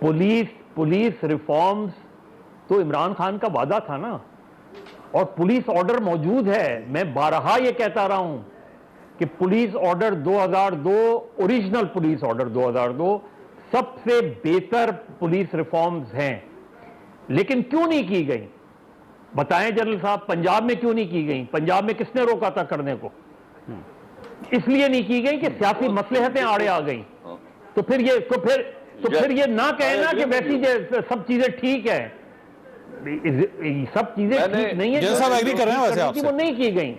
पुलिस रिफॉर्म्स तो इमरान खान का वादा था ना, और पुलिस ऑर्डर मौजूद है। मैं बारहा ये कहता रहा हूं कि police order 2002, original police order 2002 सबसे बेहतर पुलिस रिफॉर्म्स हैं, लेकिन क्यों नहीं की गई? बताएं जनरल साहब, पंजाब में क्यों नहीं की गई? पंजाब में किसने रोका था करने को? इसलिए नहीं की गई कि सियासी मसलहतें आड़े आ गई। तो फिर ये ना कहना कि वैसी सब चीजें ठीक है। सब चीजें ठीक नहीं है, सब एग्री कर रहे हैं वैसे आपसे, वो नहीं की गई।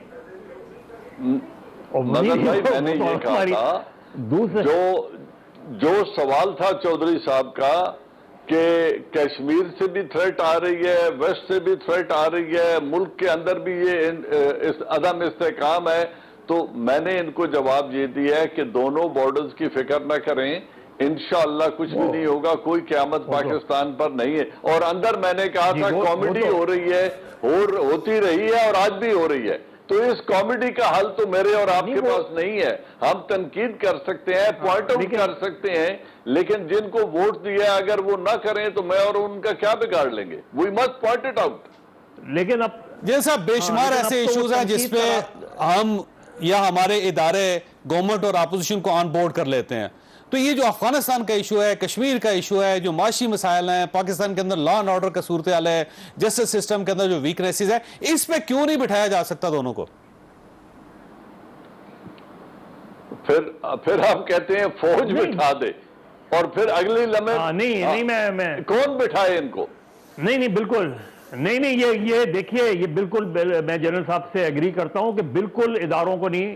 मैंने ये कहा था, जो सवाल था चौधरी साहब का कि कश्मीर से भी थ्रेट आ रही है, वेस्ट से भी थ्रेट आ रही है, मुल्क के अंदर भी ये अदम इस्तेकाम है, तो मैंने इनको जवाब ये दिया है कि दोनों बॉर्डर्स की फिक्र न करें, इंशाअल्लाह कुछ भी नहीं होगा, कोई क़यामत पाकिस्तान पर नहीं है। और अंदर मैंने कहा था कॉमेडी हो रही है, होती रही है और आज भी हो रही है। तो इस कॉमेडी का हल तो मेरे और आपके पास नहीं है। हम तनकीद कर सकते हैं, पॉइंट आउट कर सकते हैं, लेकिन जिनको वोट दिया अगर वो ना करें तो मैं और उनका क्या बिगाड़ लेंगे? We must point it out. लेकिन अब जैसा बेशुमार ऐसे इश्यूज हैं जिसपे हम या हमारे इदारे गवर्नमेंट और अपोजिशन को ऑन बोर्ड कर लेते हैं, तो ये जो अफगानिस्तान का इशू है, कश्मीर का इशू है, जो माशी मसाइल हैं, पाकिस्तान के अंदर लॉ एंड ऑर्डर का सूरत हाल है, जस्टिस सिस्टम के अंदर जो वीकनेसेस है, इस पे क्यों नहीं बिठाया जा सकता दोनों को? फिर आप कहते हैं फौज बिठा दे, और फिर अगली लम्हे नहीं मैं कौन बिठाए इनको? नहीं बिल्कुल नहीं ये देखिए, ये बिल्कुल मैं जनरल साहब से एग्री करता हूं कि बिल्कुल इदारों को नहीं,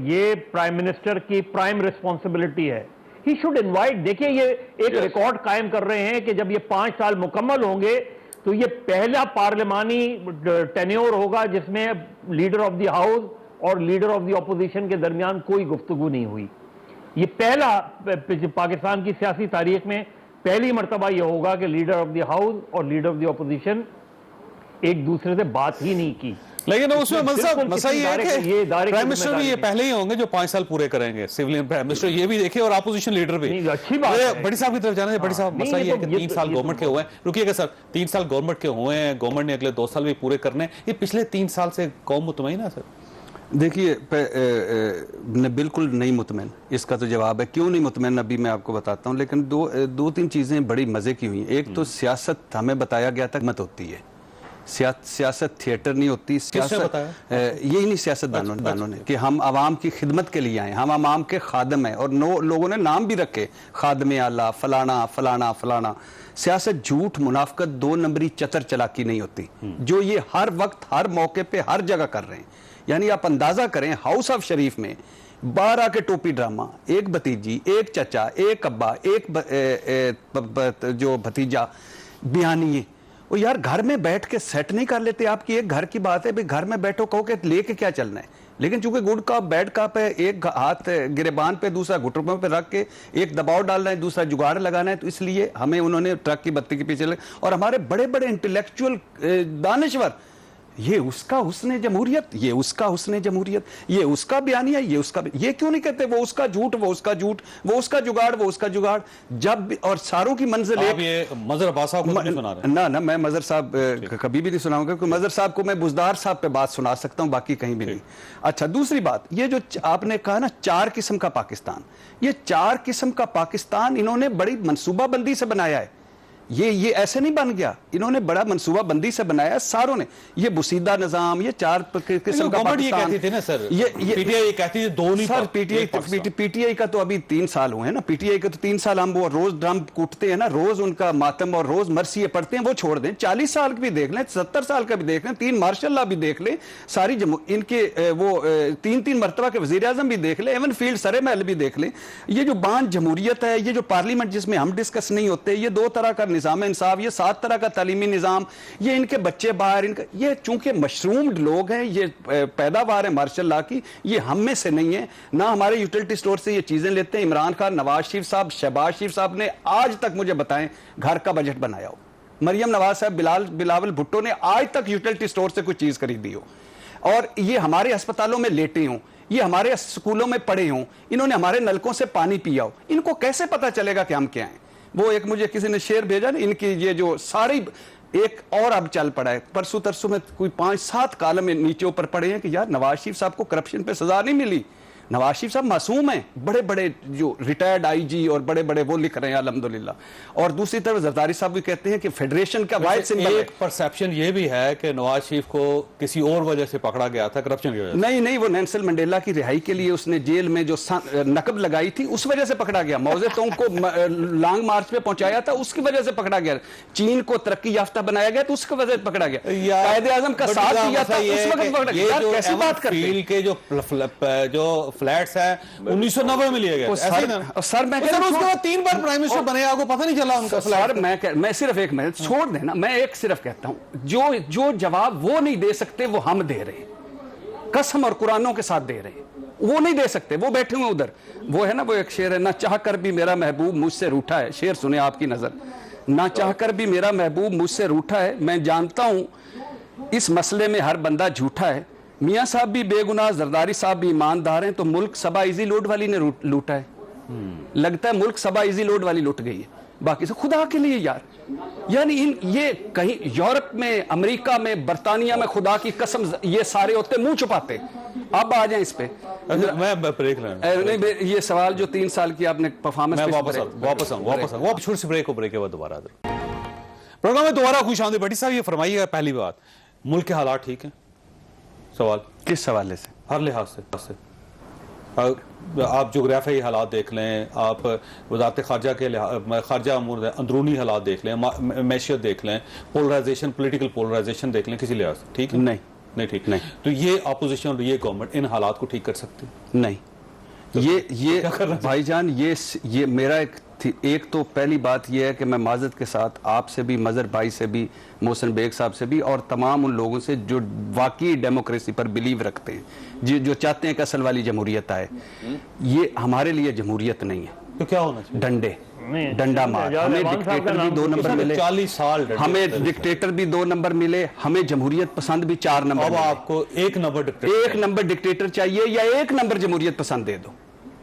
ये प्राइम मिनिस्टर की प्राइम रिस्पॉन्सिबिलिटी है। He should invite. देखिए ये एक रिकॉर्ड कायम कर रहे हैं कि जब ये 5 साल मुकम्मल होंगे तो ये पहला पार्लिमानी टेन्योर होगा जिसमें लीडर ऑफ द हाउस और लीडर ऑफ द ऑपोजिशन के दरमियान कोई गुफ्तगू नहीं हुई। ये पहला पाकिस्तान की सियासी तारीख में पहली मरतबा यह होगा कि लीडर ऑफ द हाउस और लीडर ऑफ द ऑपोजिशन एक दूसरे से बात ही नहीं की। लेकिन उसमें मसला ये है कि प्राइम मिनिस्टर भी ये पहले ही होंगे जो 5 साल पूरे करेंगे, सिविलियन प्राइम मिनिस्टर ये भी देखे और अपोजिशन लीडर भी। अच्छी बात है। बड़ी साहब की तरफ जाना है। बड़ी साहब मसला ये है कि 3 साल गवर्नमेंट के हुए हैं, रुकिएगा सर, 3 साल गवर्नमेंट के हुए हैं, गवर्नमेंट ने अगले 2 साल भी पूरे करने, ये पिछले 3 साल से कौम मुतमईन है सर? देखिए बिल्कुल नहीं मुतमईन, इसका तो जवाब है क्यों नहीं मुतमईन अभी मैं आपको बताता हूँ। लेकिन दो तीन चीज़ें बड़ी मज़े की हुई हैं। एक तो सियासत हमें बताया गया था मत होती है, सियासत थिएटर नहीं होती। सियासत यही नहीं सियासतदानों ने कि हम आवाम की खिदमत के लिए आए, हम आवाम के खादम हैं। और लोगों ने नाम भी रखे, खादम आला, फलाना फलाना फलाना। सियासत झूठ, मुनाफकत, 2 नंबरी चतर चलाकी नहीं होती, जो ये हर वक्त हर मौके पे हर जगह कर रहे हैं। यानी आप अंदाजा करें, हाउस ऑफ शरीफ में 12 के टोपी ड्रामा, एक भतीजी, एक चचा, एक अब्बा, एक जो भतीजा बयानिए, वो यार घर में बैठ के सेट नहीं कर लेते। आपकी एक घर की बात है, भाई घर में बैठो, कहो कि लेके क्या चलना है। लेकिन चूंकि गुड कप बैड कप है, एक हाथ गिरेबान पे दूसरा घुटनों पे रख के एक दबाव डालना है, दूसरा जुगाड़ लगाना है, तो इसलिए हमें उन्होंने ट्रक की बत्ती के पीछे लगे। और हमारे बड़े बड़े इंटेलेक्चुअल दानश्वर, ये उसका हुस्न जमहूरियत, ये उसका हुस्न जमहूरियत, ये उसका बयानिया, ये उसका, ये क्यों नहीं कहते वो उसका झूठ, वो उसका झूठ, वो उसका जुगाड़, वो उसका जुगाड़। जब और सारों की मंजिल आप ये मजहर अब्बास साहब को नहीं सुना रहे? ना मैं मजहर साहब कभी भी नहीं सुनाऊंगा, क्योंकि मजहर साहब को मैं बुजदार साहब पे बात सुना सकता हूं, बाकी कहीं भी नहीं। अच्छा, दूसरी बात, ये जो आपने कहा ना 4 किस्म का पाकिस्तान, ये 4 किस्म का पाकिस्तान इन्होंने बड़ी मनसूबाबंदी से बनाया है। ये ऐसे नहीं बन गया, इन्होंने बड़ा मंसूबा बंदी से बनाया सारों ने। ये बुसीदा निजाम, ये 4 किस्म का पाकिस्तान। ये कहती थी ना सर, ये पीटीआई कहती थी दो नहीं सर। पीटीआई का तो अभी 3 साल हुए हैं ना, पीटीआई का तो 3 साल हम वो रोज ड्रम कूटते हैं ना, रोज उनका मातम और रोज मरसिए पढ़ते हैं, वो छोड़ दें। 40 साल भी देख लें, 70 साल का भी देख लें, 3 मार्शल लॉ भी देख लें, सारी इनके वो 3 मरतबा के वजीर आजम भी देख लें, एवन फील्ड सरे महल भी देख लें। ये जो बांझ जमहूरियत है, ये जो पार्लियामेंट जिसमें हम डिस्कस नहीं होते, ये 2 तरह का निजाम इंसाफ, ये 7 तरह का तालीमी निजाम, ये इनके बच्चे बाहर, इनका ये चूंकि मशरूम्ड लोग हैं, ये पैदावार है मार्शल लॉ की, ये हम में से नहीं है ना। हमारे यूटिलिटी स्टोर से ये चीजें लेते हैं। इमरान खान, नवाज शरीफ साहब, शहबाज शरीफ साहब ने आज तक मुझे बताएं घर का बजट बनाया हो? मरियम नवाज साहब, बिलावल भुट्टो ने आज तक यूटिलिटी स्टोर से कोई चीज खरीदी हो? और ये हमारे अस्पतालों में लेटे हों, ये हमारे स्कूलों में पढ़े हों, इन्होंने हमारे नलकों से पानी पिया हो, इनको कैसे पता चलेगा कि हम क्या हैं? वो एक मुझे किसी ने शेर भेजा ना, इनकी ये जो सारी एक और अब चल पड़ा है, परसों तरसों में कोई 5-7 कालम में नीचे ऊपर पड़े हैं कि यार नवाज शरीफ साहब को करप्शन पे सजा नहीं मिली, नवाज शरीफ साहब मासूम हैं। बड़े बड़े जो रिटायर्ड आईजी और बड़े बड़े वो लिख रहे हैं अल्हम्दुलिल्लाह। और दूसरी तरफ जरदारी साहब भी कहते हैं कि फेडरेशन का वाइड सिंबल है। एक परसेप्शन ये भी है कि नवाज शरीफ को किसी और वजह से पकड़ा गया था, करप्शन की वजह से। नहीं, वो नेल्सन मंडेला की रिहाई के लिए उसने जेल में जो नकब लगाई थी उस वजह से पकड़ा गया। मौजे तोंग को लॉन्ग मार्च पे पहुंचाया था, उसकी वजह से पकड़ा गया। चीन को तरक्की याफ्ता बनाया गया तो उसकी वजह से पकड़ा गया। कायदे आजम का साथ दिया था, उस वक्त पकड़ा गया। कैसी बात करते हैं? के जो फ्लैट्स है 1990 में लिए गए। सर मैं उसके बाद 3 बार प्राइम मिनिस्टर बने, आपको पता नहीं चला उनका? सर मैं सिर्फ एक मिनट छोड़ देना, मैं एक सिर्फ कहता हूं, जो जवाब वो नहीं दे सकते वो हम दे रहे हैं, कसम और कुरानों के साथ दे रहे हैं। वो नहीं दे सकते, वो बैठे हुए उधर। वो है ना, वो एक शेर है, ना चाह कर भी मेरा महबूब मुझसे रूठा है। शेर सुने आपकी नजर, ना चाह कर भी मेरा महबूब मुझसे रूठा है। मैं जानता हूं इस मसले में हर बंदा झूठा है। मियाँ साहब भी बेगुनाह, जरदारी साहब भी ईमानदार हैं, तो मुल्क सबा इजी लोड वाली ने लूटा है। लगता है मुल्क सबा इजी लोड वाली लुट गई है। बाकी से खुदा के लिए यार, यानी ये कहीं यूरोप में, अमेरिका में, बर्तानिया में खुदा की कसम ये सारे होते मुंह छुपाते। अब आ जाए इस पे। मैं ब्रेक नहीं, ये सवाल जो 3 साल की आपने परफॉर्मेंस, वापस आऊं छोटी सी ब्रेक के बाद दोबारा प्रोग्राम में दोबारा खुश आमदीद। भट्टी साहब ये फरमाइएगा, पहली बात, मुल्क के हालात ठीक है? सवाल किस हवाले से? हर लिहाज से। आप जोग्राफियाई हालात देख लें, आप वज़ारत ख़ारजा के ख़ारजा अमूर अंदरूनी हालात देख लें, मैशियत देख लें, पोलराइजेशन, पॉलिटिकल पोलराइजेशन देख लें, किसी लिहाज से ठीक है? नहीं ठीक नहीं। तो ये अपोजिशन और ये गवर्नमेंट इन हालात को ठीक कर सकती नहीं? तो ये भाईजान, ये मेरा एक तो पहली बात यह है कि मैं माजरत के साथ आपसे भी, मजहर भाई से भी, मोहसिन बेग साहब से भी, और तमाम उन लोगों से जो वाकई डेमोक्रेसी पर बिलीव रखते हैं, जो चाहते हैं कि असल वाली जमहूरियत आए, ये हमारे लिए जमहूरियत नहीं है। तो क्या होना चाहिए? डंडे। डंडा मार, हमें डिक्टेटर भी 2 नंबर मिले, 40 साल हमें डिक्टेटर भी 2 नंबर मिले, हमें जमहूरियत पसंद भी 4 नंबर। अब आपको 1 नंबर डिक्टेटर चाहिए या 1 नंबर जमहूरियत पसंद दे दो।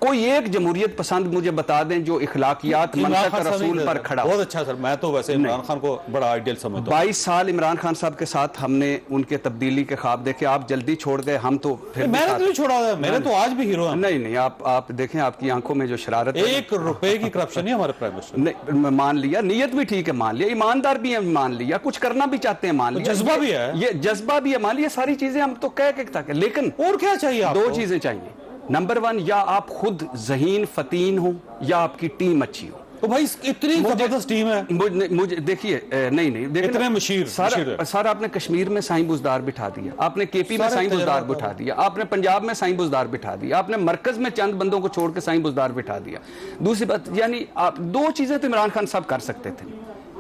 कोई एक जमहूरियत पसंद मुझे बता दें जो इखलाकियात मंतक रसूल पर खड़ा। बहुत अच्छा सर, मैं तो वैसे इमरान खान को बड़ा आइडियल समझता हूं। 22 साल इमरान खान साहब के साथ हमने उनके तब्दीली के ख्वाब देखे। आप जल्दी छोड़ गए, हम तो फिर मैंने तो नहीं छोड़ा, मेरे तो आज भी हीरो हैं। नहीं, आप देखें, आपकी आंखों में जो शरारत है। 1 रुपए की करप्शन नहीं हमारे प्राइम मिनिस्टर। नहीं, मान लिया, नीयत भी ठीक है, मान लिया, ईमानदार भी है, मान लिया, कुछ करना भी चाहते हैं, मान लिया, जज्बा भी है, ये जज्बा भी है, मान लिया, सारी चीजें हम तो कह के तक। लेकिन और क्या चाहिए आपको? 2 चीजें चाहिए। नंबर 1, या आप खुद ज़हीन फतीन हो या आपकी टीम अच्छी हो। तो भाई इतनी जबरदस्त टीम है। मुझे देखिए, नहीं इतने मशीर सर, आपने कश्मीर में साईं बुज़दार बिठा दिया, आपने केपी में साईं बुज़दार बिठा दिया, आपने पंजाब में साईं बुज़दार बिठा दिया, आपने मरकज में चंद बंदों को छोड़ के साईं बुज़दार बिठा दिया। दूसरी बात, यानी आप 2 चीजें तो इमरान खान साहब कर सकते थे।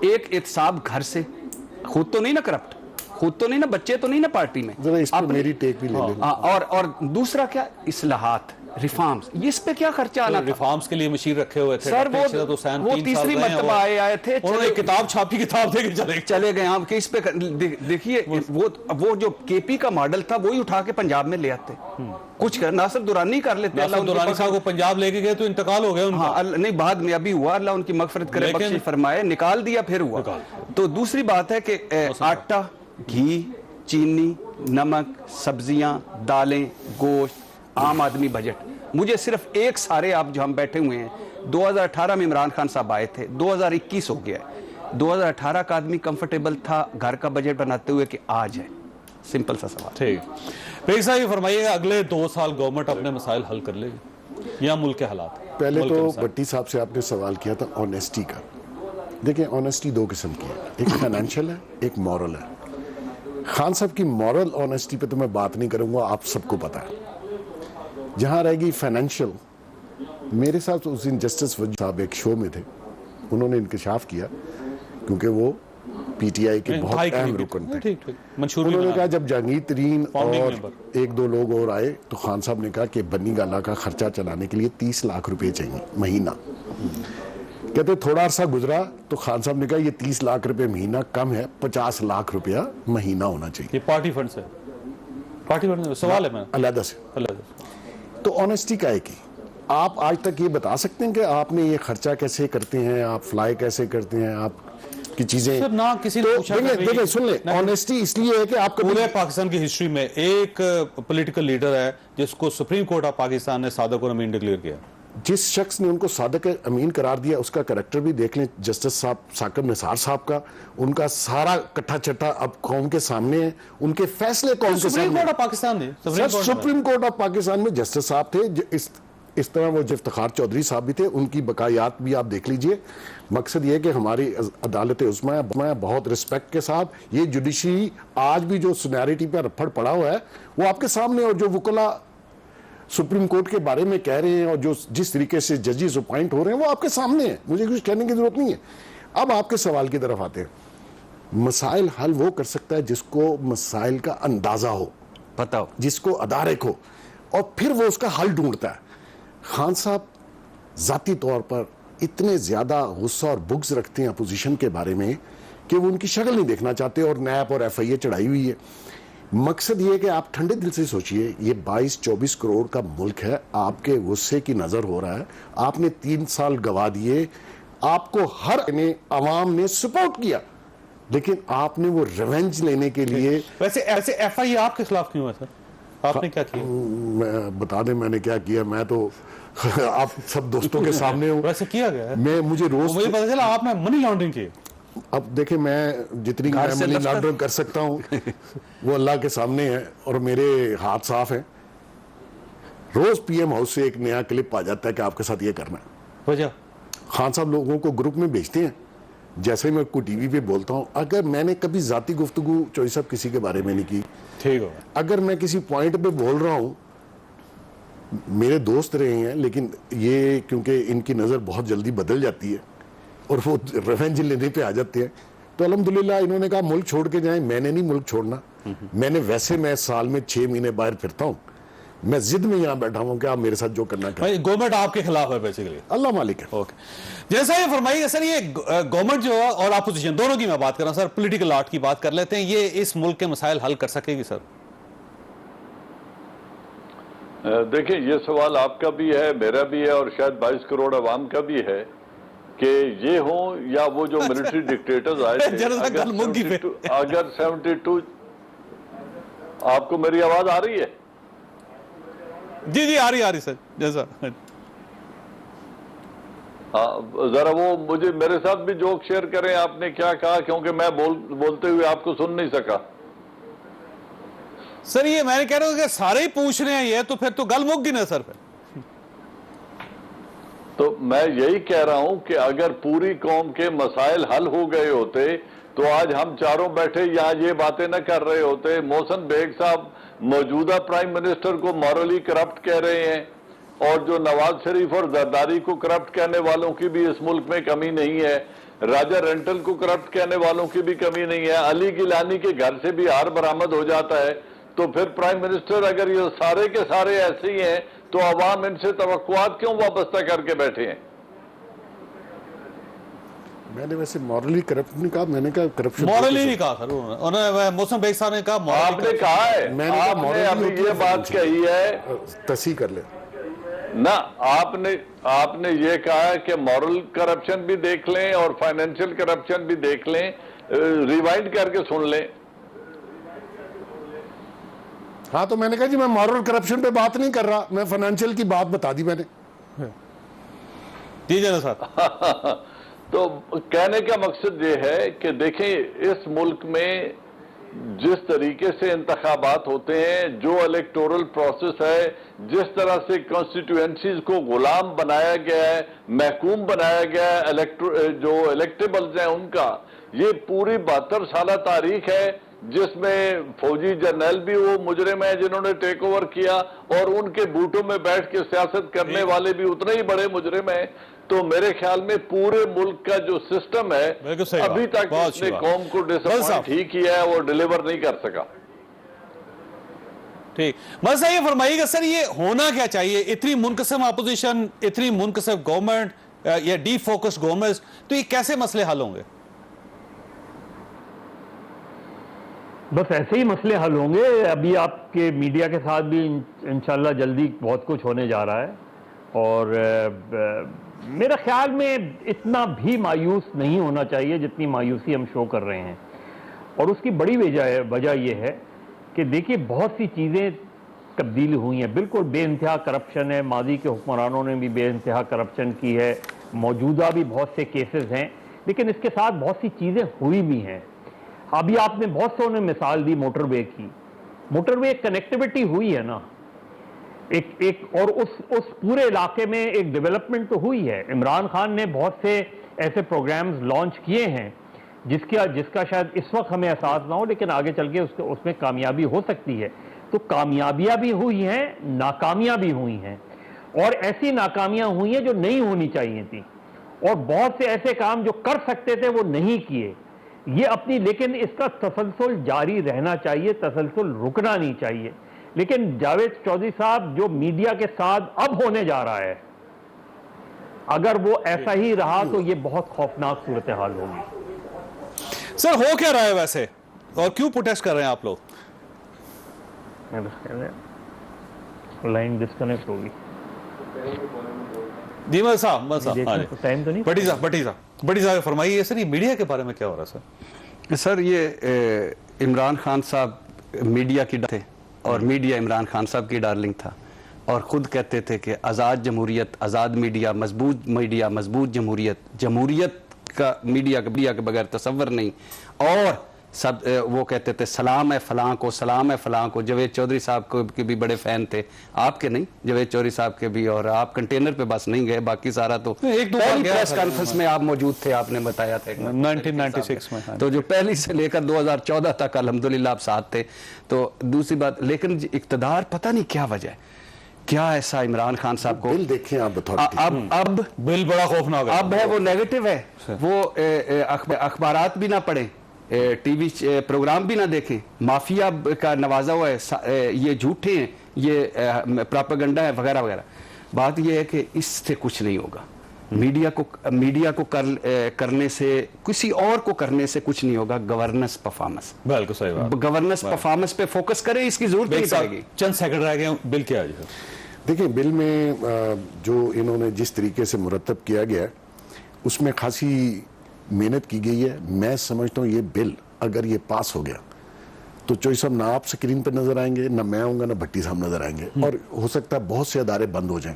एक, एहतसाब घर से, खुद तो नहीं ना करप्ट, खुद तो नहीं ना, बच्चे तो नहीं ना पार्टी में, इस पर मेरी टेक भी ले लेना। और दूसरा क्या, इस्लाहात, रिफॉर्म्स, इस पे क्या खर्चा आना? रिफॉर्म्स के लिए मशीर रखे हुए थे सर, वो तीसरी मर्तबा आए थे, उन्होंने किताब छापी, किताब देके चले गए। आप इस पे देखिए, वो जो केपी का मॉडल था वही उठा के पंजाब में ले आते, कुछ नासिर दुरानी कर लेते। नासिर दुरानी साहब को पंजाब लेके गए तो इंतकाल हो गया उनका। हाँ, नहीं, बाद में अभी हुआ, अल्लाह उनकी मगफिरत करे, बख्शिश फरमाए, निकाल दिया, फिर हुआ। तो दूसरी बात है कि आटा, घी, चीनी, नमक, सब्जियां, दालें, गोश्त, आम आदमी बजट। मुझे सिर्फ एक सारे, आप जो हम बैठे हुए हैं, 2018 में इमरान खान साहब आए थे, 2021 हो गया है, 2018 का आदमी कंफर्टेबल था घर का बजट बनाते हुए कि आज है? सिंपल सा सवाल। ठीक, पेश साहब ये फरमाइएगा, अगले 2 साल गवर्नमेंट अपने मसाइल हल कर लेगी या मुल्क के हालात? पहले तो भट्टी साहब से आपने सवाल किया था ऑनेस्टी का। देखिए, ऑनेस्टी 2 किस्म की है, एक फाइनेंशियल है, एक मॉरल है। खान साहब की मॉरल ऑनेस्टी पे तो मैं बात नहीं करूंगा, आप सबको पता है। जहां रहेगी फाइनेंशियल, मेरे साथ उस दिन जस्टिस वजूद साहब एक शो में थे, उन्होंने इंकशाफ किया, क्योंकि वो पीटीआई के बहुत अहम रुकन थे। उन्होंने कहा जब जहांगीर तरीन और 1-2 लोग और आए तो खान साहब ने कहा कि बन्नी गाला का खर्चा चलाने के लिए 30 लाख रुपए चाहिए महीना। कहते थोड़ा अरसा गुजरा तो खान साहब ने कहा ये 30 लाख रुपए महीना कम है, 50 लाख रुपया महीना होना चाहिए। ये पार्टी फंड से, पार्टी फंड से सवाल है, मैं अलग से। तो ऑनेस्टी का है कि आप आज तक ये बता सकते हैं कि आपने ये खर्चा कैसे करते हैं, आप फ्लाई कैसे करते हैं, आप की चीजें ना किसी ने पूछा। देखिए सुन ले, ऑनेस्टी इसलिए है कि आपको पूरे पाकिस्तान की हिस्ट्री में एक पॉलिटिकल लीडर है जिसको सुप्रीम कोर्ट ऑफ पाकिस्तान ने सादिक और अमीन डिक्लेयर किया। जिस शख्स ने उनको सादिक अमीन करार दिया उसका करैक्टर भी देख लें, जस्टिस साहब साकिब निसार साहब का, उनका सारा कट्ठा चट्टा अब कौम के सामने है, उनके फैसले कौम के सामने। Supreme court of Pakistan supreme court of Pakistan में जस्टिस साहब थे, इस तरह वो इफ्तिखार चौधरी साहब भी थे, उनकी बकायात भी आप देख लीजिए। मकसद ये कि हमारी अदालत उस्मा बहुत रिस्पेक्ट के साथ, ये जुडिशरी आज भी जो सुनैरिटी पर रफड़ पड़ा हुआ है वो आपके सामने, और जो वकला सुप्रीम कोर्ट के बारे में कह रहे हैं और जो जिस तरीके से जजेस अपॉइंट हो रहे हैं वो आपके सामने है, मुझे कुछ कहने की जरूरत नहीं है। अब आपके सवाल की तरफ आते हैं। मसाइल हल वो कर सकता है जिसको मसाइल का अंदाजा हो, पता हो, जिसको अदारक हो, और फिर वो उसका हल ढूंढता है। खान साहब जाती तौर पर इतने ज्यादा गुस्सा और बुग्ज रखते हैं अपोजिशन के बारे में कि वो उनकी शक्ल नहीं देखना चाहते, और नैप और FIA चढ़ाई हुई है। मकसद ये है कि आप ठंडे दिल से सोचिए, ये 22-24 करोड़ का मुल्क है, आपके गुस्से की नजर हो रहा है, आपने 3 साल गवा दिए, आपको हर ने आवाम ने सपोर्ट किया, लेकिन आपने वो रिवेंज लेने के लिए। वैसे ऐसे FIA आपके खिलाफ क्यों है सर? आपने क्या किया? मैं बता दें मैंने क्या किया, मैं तो आप सब दोस्तों के सामने हूँ। वैसे किया गया है? मुझे पता चला आपने मनी लॉन्ड्रिंग की। अब देखें, मैं जितनी मनी लॉन्ड्रिंग कर सकता हूँ वो अल्लाह के सामने है, और मेरे हाथ साफ हैं। रोज PM हाउस से एक नया क्लिप आ जाता है कि आपके साथ ये करना है। वजह खान साहब लोगों को ग्रुप में भेजते हैं, जैसे मैं कोई TV पे बोलता हूँ, अगर मैंने कभी जाती गुफ्तगू चौधरी साहब किसी के बारे में नहीं की, ठीक हो, अगर मैं किसी पॉइंट पे बोल रहा हूँ, मेरे दोस्त रहे हैं, लेकिन ये क्योंकि इनकी नज़र बहुत जल्दी बदल जाती है और वो रिवेंज लेने पे आ जाते हैं, तो अल्हम्दुलिल्लाह इन्होंने कहा मुल्क छोड़ के जाएं। मैंने नहीं मुल्क छोड़ना, मैं साल में 6 महीने बाहर फिरता हूँ, मैं जिद में यहाँ बैठा हूँ कि आप मेरे साथ जो करना करें। भाई गवर्नमेंट आपके खिलाफ है बेसिकली, अल्लाह मालिक है। ओके, जैसा ये फरमाइएगा सर, ये गवर्नमेंट जो है और अपोजिशन दोनों की मैं बात कर रहा हूं सर, पॉलिटिकल आर्ट की बात कर लेते हैं, ये इस मुल्क के मसाइल हल कर सकेगी सर? देखिए, ये सवाल आपका भी है, मेरा भी है और शायद 22 करोड़ अवाम का भी है कि ये हो या वो जो मिलिट्री डिक्टेटर्स आए थे। अगर 72 आपको मेरी आवाज आ रही है? जी आ रही सर, जैसा जरा वो मुझे मेरे साथ भी जोक शेयर करें, आपने क्या कहा, क्योंकि मैं बोलते हुए आपको सुन नहीं सका। सर ये मैंने कह रहा हूं कि सारे ही पूछ रहे हैं ये, तो फिर तो गल मुक गई ना सर फिर। तो मैं यही कह रहा हूं कि अगर पूरी कौम के मसाइल हल हो गए होते तो आज हम चारों बैठे यहाँ ये बातें न कर रहे होते। मोहसिन बेग साहब मौजूदा प्राइम मिनिस्टर को मॉरली करप्ट कह रहे हैं, और जो नवाज शरीफ और जरदारी को करप्ट कहने वालों की भी इस मुल्क में कमी नहीं है, राजा रेंटल को करप्ट कहने वालों की भी कमी नहीं है, अली गिलानी के घर से भी हार बरामद हो जाता है। तो फिर प्राइम मिनिस्टर अगर ये सारे के सारे ऐसे ही हैं तो अवाम इनसे तवक्कुआत क्यों वाबस्ता करके बैठे हैं? मैंने वैसे मॉरली करप्ट नहीं कहा, मैंने कहा करप्शन मॉरली नहीं कहा सर उन्होंने, मोहसिन बेग साहब ने कहा आपने कहा है, मैंने आपने अभी ये बात कही है, तसी कर ले ना, आपने ये कहा है कि मॉरल करप्शन भी देख लें और फाइनेंशियल करप्शन भी देख लें, रिवाइंड करके सुन लें। हाँ तो मैंने कहा जी मैं मॉरल करप्शन पे बात नहीं कर रहा, मैं फाइनेंशियल की बात बता दी मैंने। जी साहब तो कहने का मकसद ये है कि देखें, इस मुल्क में जिस तरीके से इंतखाबात होते हैं, जो इलेक्टोरल प्रोसेस है, जिस तरह से कॉन्स्टिट्यूएंसीज को गुलाम बनाया गया है, महकूम बनाया गया है, जो इलेक्टेबल्स हैं उनका, ये पूरी 72 साल तारीख है जिसमें फौजी जर्नल भी वो मुजरिम है जिन्होंने टेक ओवर किया, और उनके बूटों में बैठ के सियासत करने वाले भी उतने ही बड़े मुजरिम हैं। तो मेरे ख्याल में पूरे मुल्क का जो सिस्टम है अभी तक इसने कौम को डिसअपॉइंट ही किया है, वो डिलीवर नहीं कर सका। ठीक, बस ये फरमाइएगा सर, ये होना क्या चाहिए? इतनी मुनकसम अपोजिशन, इतनी मुनकसम गवर्नमेंट या डी फोकस गवर्नमेंट, तो ये कैसे मसले हल होंगे? बस ऐसे ही मसले हल होंगे। अभी आपके मीडिया के साथ भी इंशाल्लाह जल्दी बहुत कुछ होने जा रहा है, और मेरा ख्याल में इतना भी मायूस नहीं होना चाहिए जितनी मायूसी हम शो कर रहे हैं। और उसकी बड़ी वजह यह है कि देखिए, बहुत सी चीज़ें तब्दील हुई हैं, बिल्कुल बेइंतहा करप्शन है, माजी के हुक्मरानों ने भी बेइंतहा करप्शन की है, मौजूदा भी बहुत से केसेस हैं, लेकिन इसके साथ बहुत सी चीज़ें हुई भी हैं। अभी आपने बहुत सौ ने मिसाल दी मोटरवे की, मोटरवे कनेक्टिविटी हुई है ना, एक और उस पूरे इलाके में एक डेवलपमेंट तो हुई है। इमरान खान ने बहुत से ऐसे प्रोग्राम्स लॉन्च किए हैं जिसका शायद इस वक्त हमें एहसास ना हो, लेकिन आगे चल के उसमें कामयाबी हो सकती है। तो कामयाबियां भी हुई हैं, नाकामियां भी हुई हैं, और ऐसी नाकामियां हुई हैं जो नहीं होनी चाहिए थी, और बहुत से ऐसे काम जो कर सकते थे वो नहीं किए। ये अपनी, लेकिन इसका तसलसल जारी रहना चाहिए, तसलसल रुकना नहीं चाहिए। लेकिन जावेद चौधरी साहब, जो मीडिया के साथ अब होने जा रहा है, अगर वो ऐसा ही रहा तो ये बहुत खौफनाक सूरत हाल होगी। सर हो क्या रहा है वैसे, और क्यों प्रोटेस्ट कर रहे हैं आप लोग? लाइन डिस्कनेक्ट होगी। जी मल साहब टाइम तो नहीं, बड़ी साहब फरमाइए सर, ये मीडिया के बारे में क्या हो रहा है? सर ये इमरान खान साहब मीडिया की थे, और मीडिया इमरान खान साहब की डार्लिंग था, और ख़ुद कहते थे कि आज़ाद जमहूरियत, आज़ाद मीडिया, मजबूत जमहूरियत, जमहूरियत का मीडिया के बगैर तसव्वुर नहीं। और सब वो कहते थे सलाम है फलां को, सलाम है फलां को। जावेद चौधरी साहब को के भी बड़े फ़ैन थे, आपके नहीं, जावेद चौधरी साहब के भी। और आप कंटेनर पे बस नहीं गए, बाकी सारा तो एक दो प्रेस कॉन्फ्रेंस में आप मौजूद थे, आपने बताया था 1996 में। तो जो पहली से लेकर 2014 तक अल्हम्दुलिल्लाह आप साथ थे। तो दूसरी बात, लेकिन इक़्तिदार पता नहीं क्या वजह है, क्या ऐसा इमरान खान साहब को बिल देखें आप, अब बिल बड़ा खौफनाक है, अब है वो नेगेटिव है, वो अखबारात भी ना पढ़े, टीवी प्रोग्राम भी ना देखें, माफिया का नवाजा हुआ है, ये झूठे हैं, ये प्रोपेगेंडा है वगैरह वगैरह। बात यह है कि इससे कुछ नहीं होगा। मीडिया को करने से, किसी और को करने से कुछ नहीं होगा। गवर्नेंस परफॉर्मेंस, बिल्कुल सही बात। गवर्नेंस परफॉर्मेंस पे फोकस करें, इसकी जरूरत नहीं पड़ेगी। चंद सेकंड रह गए, बिल क्या है? देखिए, बिल में जो इन्होंने जिस तरीके से मुरतब किया गया है उसमें खासी मेहनत की गई है। मैं समझता हूँ ये बिल अगर ये पास हो गया तो चौधरी साहब ना आप स्क्रीन पर नजर आएंगे, ना मैं आऊंगा, ना भट्टी साहब नजर आएंगे, और हो सकता है बहुत से अदारे बंद हो जाएं,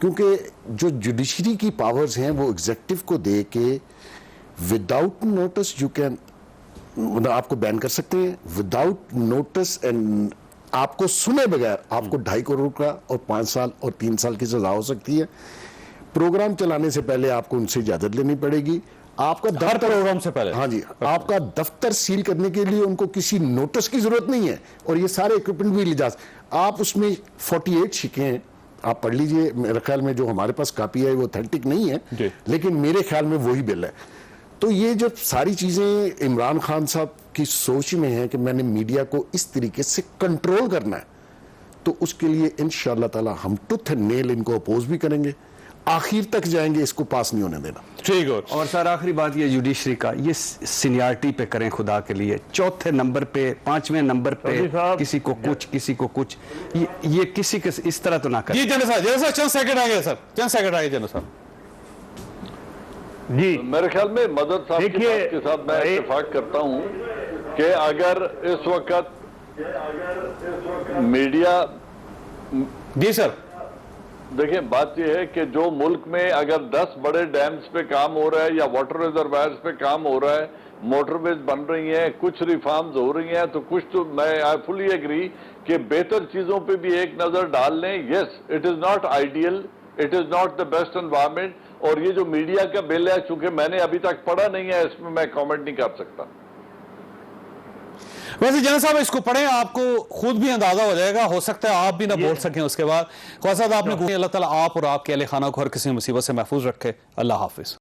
क्योंकि जो जुडिशरी की पावर्स हैं वो एग्जेक्टिव को दे के विदाउट नोटिस यू कैन, आपको बैन कर सकते हैं विदाउट नोटिस, एंड आपको सुने बगैर आपको 2.5 करोड़ का और 5 साल और 3 साल की सजा हो सकती है। प्रोग्राम चलाने से पहले आपको उनसे इजाजत लेनी पड़ेगी। आपका हर प्रोग्राम से पहले, हाँ जी, आपका दफ्तर सील करने के लिए उनको किसी नोटिस की जरूरत नहीं है, और ये सारे इक्विपमेंट भी लिजाज, आप उसमें 48 शिकें हैं, आप पढ़ लीजिए। मेरे ख्याल में जो हमारे पास कापी है वो ऑथेंटिक नहीं है, लेकिन मेरे ख्याल में वही बिल है। तो ये जो सारी चीजें इमरान खान साहब की सोच में है कि मैंने मीडिया को इस तरीके से कंट्रोल करना है, तो उसके लिए इंशाअल्लाह ताला हम टूथ एंड नेल इनको अपोज भी करेंगे, आखिर तक जाएंगे, इसको पास नहीं होने देना। ठीक है। और सर आखिरी बात ये जुडिशरी का, ये सीनियरिटी पे करें खुदा के लिए। 4थे नंबर पे, 5वें नंबर पे किसी को कुछ, किसी को कुछ, ये किसी के इस तरह तो ना करें। जी जनरल साहब चंद सेकंड आ गए सर, चंद सेकंड आ गए जनरल साहब जी। मेरे ख्याल में मदद साहब की बात के साथ मैं इत्तेफाक करता हूं कि अगर इस वक्त मीडिया, जी सर, देखिए बात यह है कि जो मुल्क में अगर 10 बड़े डैम्स पे काम हो रहा है या वाटर रिजर्वायर्स पे काम हो रहा है, मोटरवेज बन रही हैं, कुछ रिफॉर्म्स हो रही हैं, तो कुछ तो मैं आई फुली एग्री कि बेहतर चीजों पे भी एक नजर डाल लें। Yes, it is not ideal, it is not the best environment, और ये जो मीडिया का बिल है, चूंकि मैंने अभी तक पढ़ा नहीं है, इसमें मैं कमेंट नहीं कर सकता। वैसे जनरल साहब इसको पढ़ें, आपको खुद भी अंदाजा हो जाएगा, हो सकता है आप भी ना बोल सकें उसके बाद। ख्वाजा साहब आपने, अल्लाह ताला आप और आपके अहले खाना को हर किसी मुसीबत से महफूज रखे। अल्लाह हाफिज।